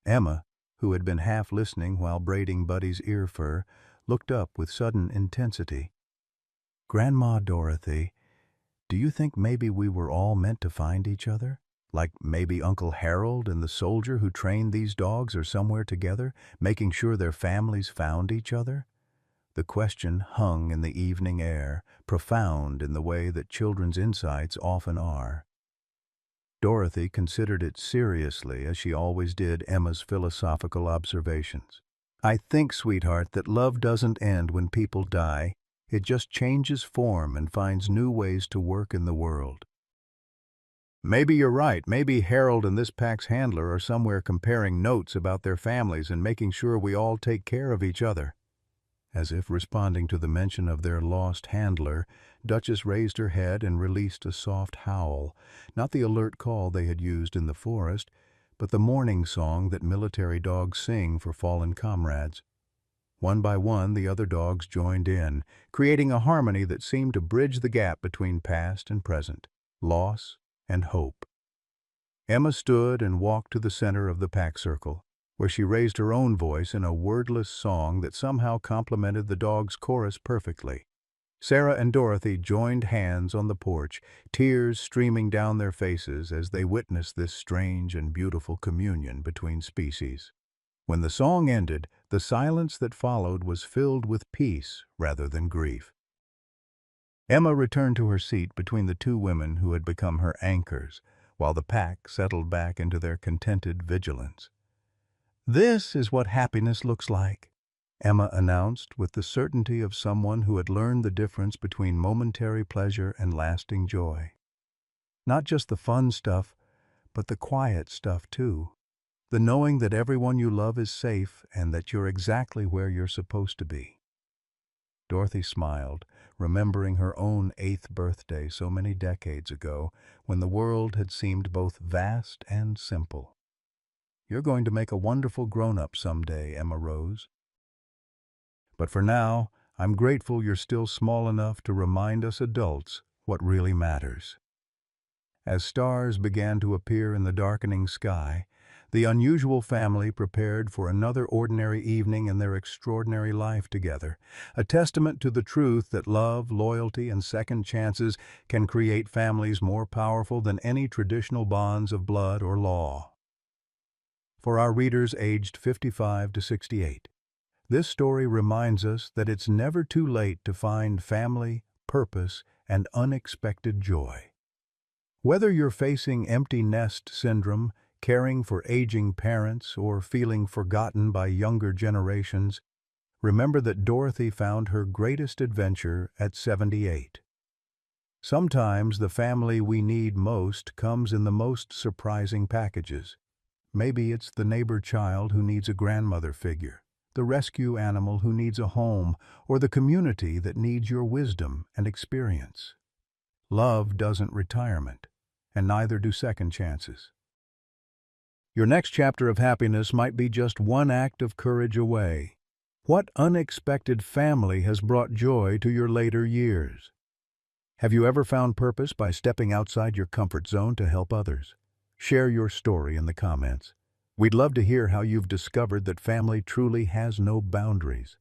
A: Emma, who had been half listening while braiding Buddy's ear fur, looked up with sudden intensity. "Grandma Dorothy, do you think maybe we were all meant to find each other? Like maybe Uncle Harold and the soldier who trained these dogs are somewhere together, making sure their families found each other?" The question hung in the evening air, profound in the way that children's insights often are. Dorothy considered it seriously, as she always did Emma's philosophical observations. "I think, sweetheart, that love doesn't end when people die. It just changes form and finds new ways to work in the world." "Maybe you're right. Maybe Harold and this pack's handler are somewhere comparing notes about their families and making sure we all take care of each other." As if responding to the mention of their lost handler, Duchess raised her head and released a soft howl, not the alert call they had used in the forest, but the mourning song that military dogs sing for fallen comrades. One by one, the other dogs joined in, creating a harmony that seemed to bridge the gap between past and present, loss and hope. Emma stood and walked to the center of the pack circle, where she raised her own voice in a wordless song that somehow complemented the dog's chorus perfectly. Sarah and Dorothy joined hands on the porch, tears streaming down their faces as they witnessed this strange and beautiful communion between species. When the song ended, the silence that followed was filled with peace rather than grief. Emma returned to her seat between the two women who had become her anchors, while the pack settled back into their contented vigilance. "This is what happiness looks like," Emma announced with the certainty of someone who had learned the difference between momentary pleasure and lasting joy. "Not just the fun stuff, but the quiet stuff too. The knowing that everyone you love is safe and that you're exactly where you're supposed to be." Dorothy smiled, remembering her own 8th birthday so many decades ago, when the world had seemed both vast and simple. "You're going to make a wonderful grown-up someday, Emma Rose. But for now, I'm grateful you're still small enough to remind us adults what really matters." As stars began to appear in the darkening sky, the unusual family prepared for another ordinary evening in their extraordinary life together, a testament to the truth that love, loyalty, and second chances can create families more powerful than any traditional bonds of blood or law. For our readers aged 55 to 68, this story reminds us that it's never too late to find family, purpose, and unexpected joy. Whether you're facing empty nest syndrome, caring for aging parents, or feeling forgotten by younger generations, remember that Dorothy found her greatest adventure at 78. Sometimes the family we need most comes in the most surprising packages. Maybe it's the neighbor child who needs a grandmother figure, the rescue animal who needs a home, or the community that needs your wisdom and experience. Love doesn't retirement, and neither do second chances. Your next chapter of happiness might be just one act of courage away. What unexpected family has brought joy to your later years? Have you ever found purpose by stepping outside your comfort zone to help others? Share your story in the comments. We'd love to hear how you've discovered that family truly has no boundaries.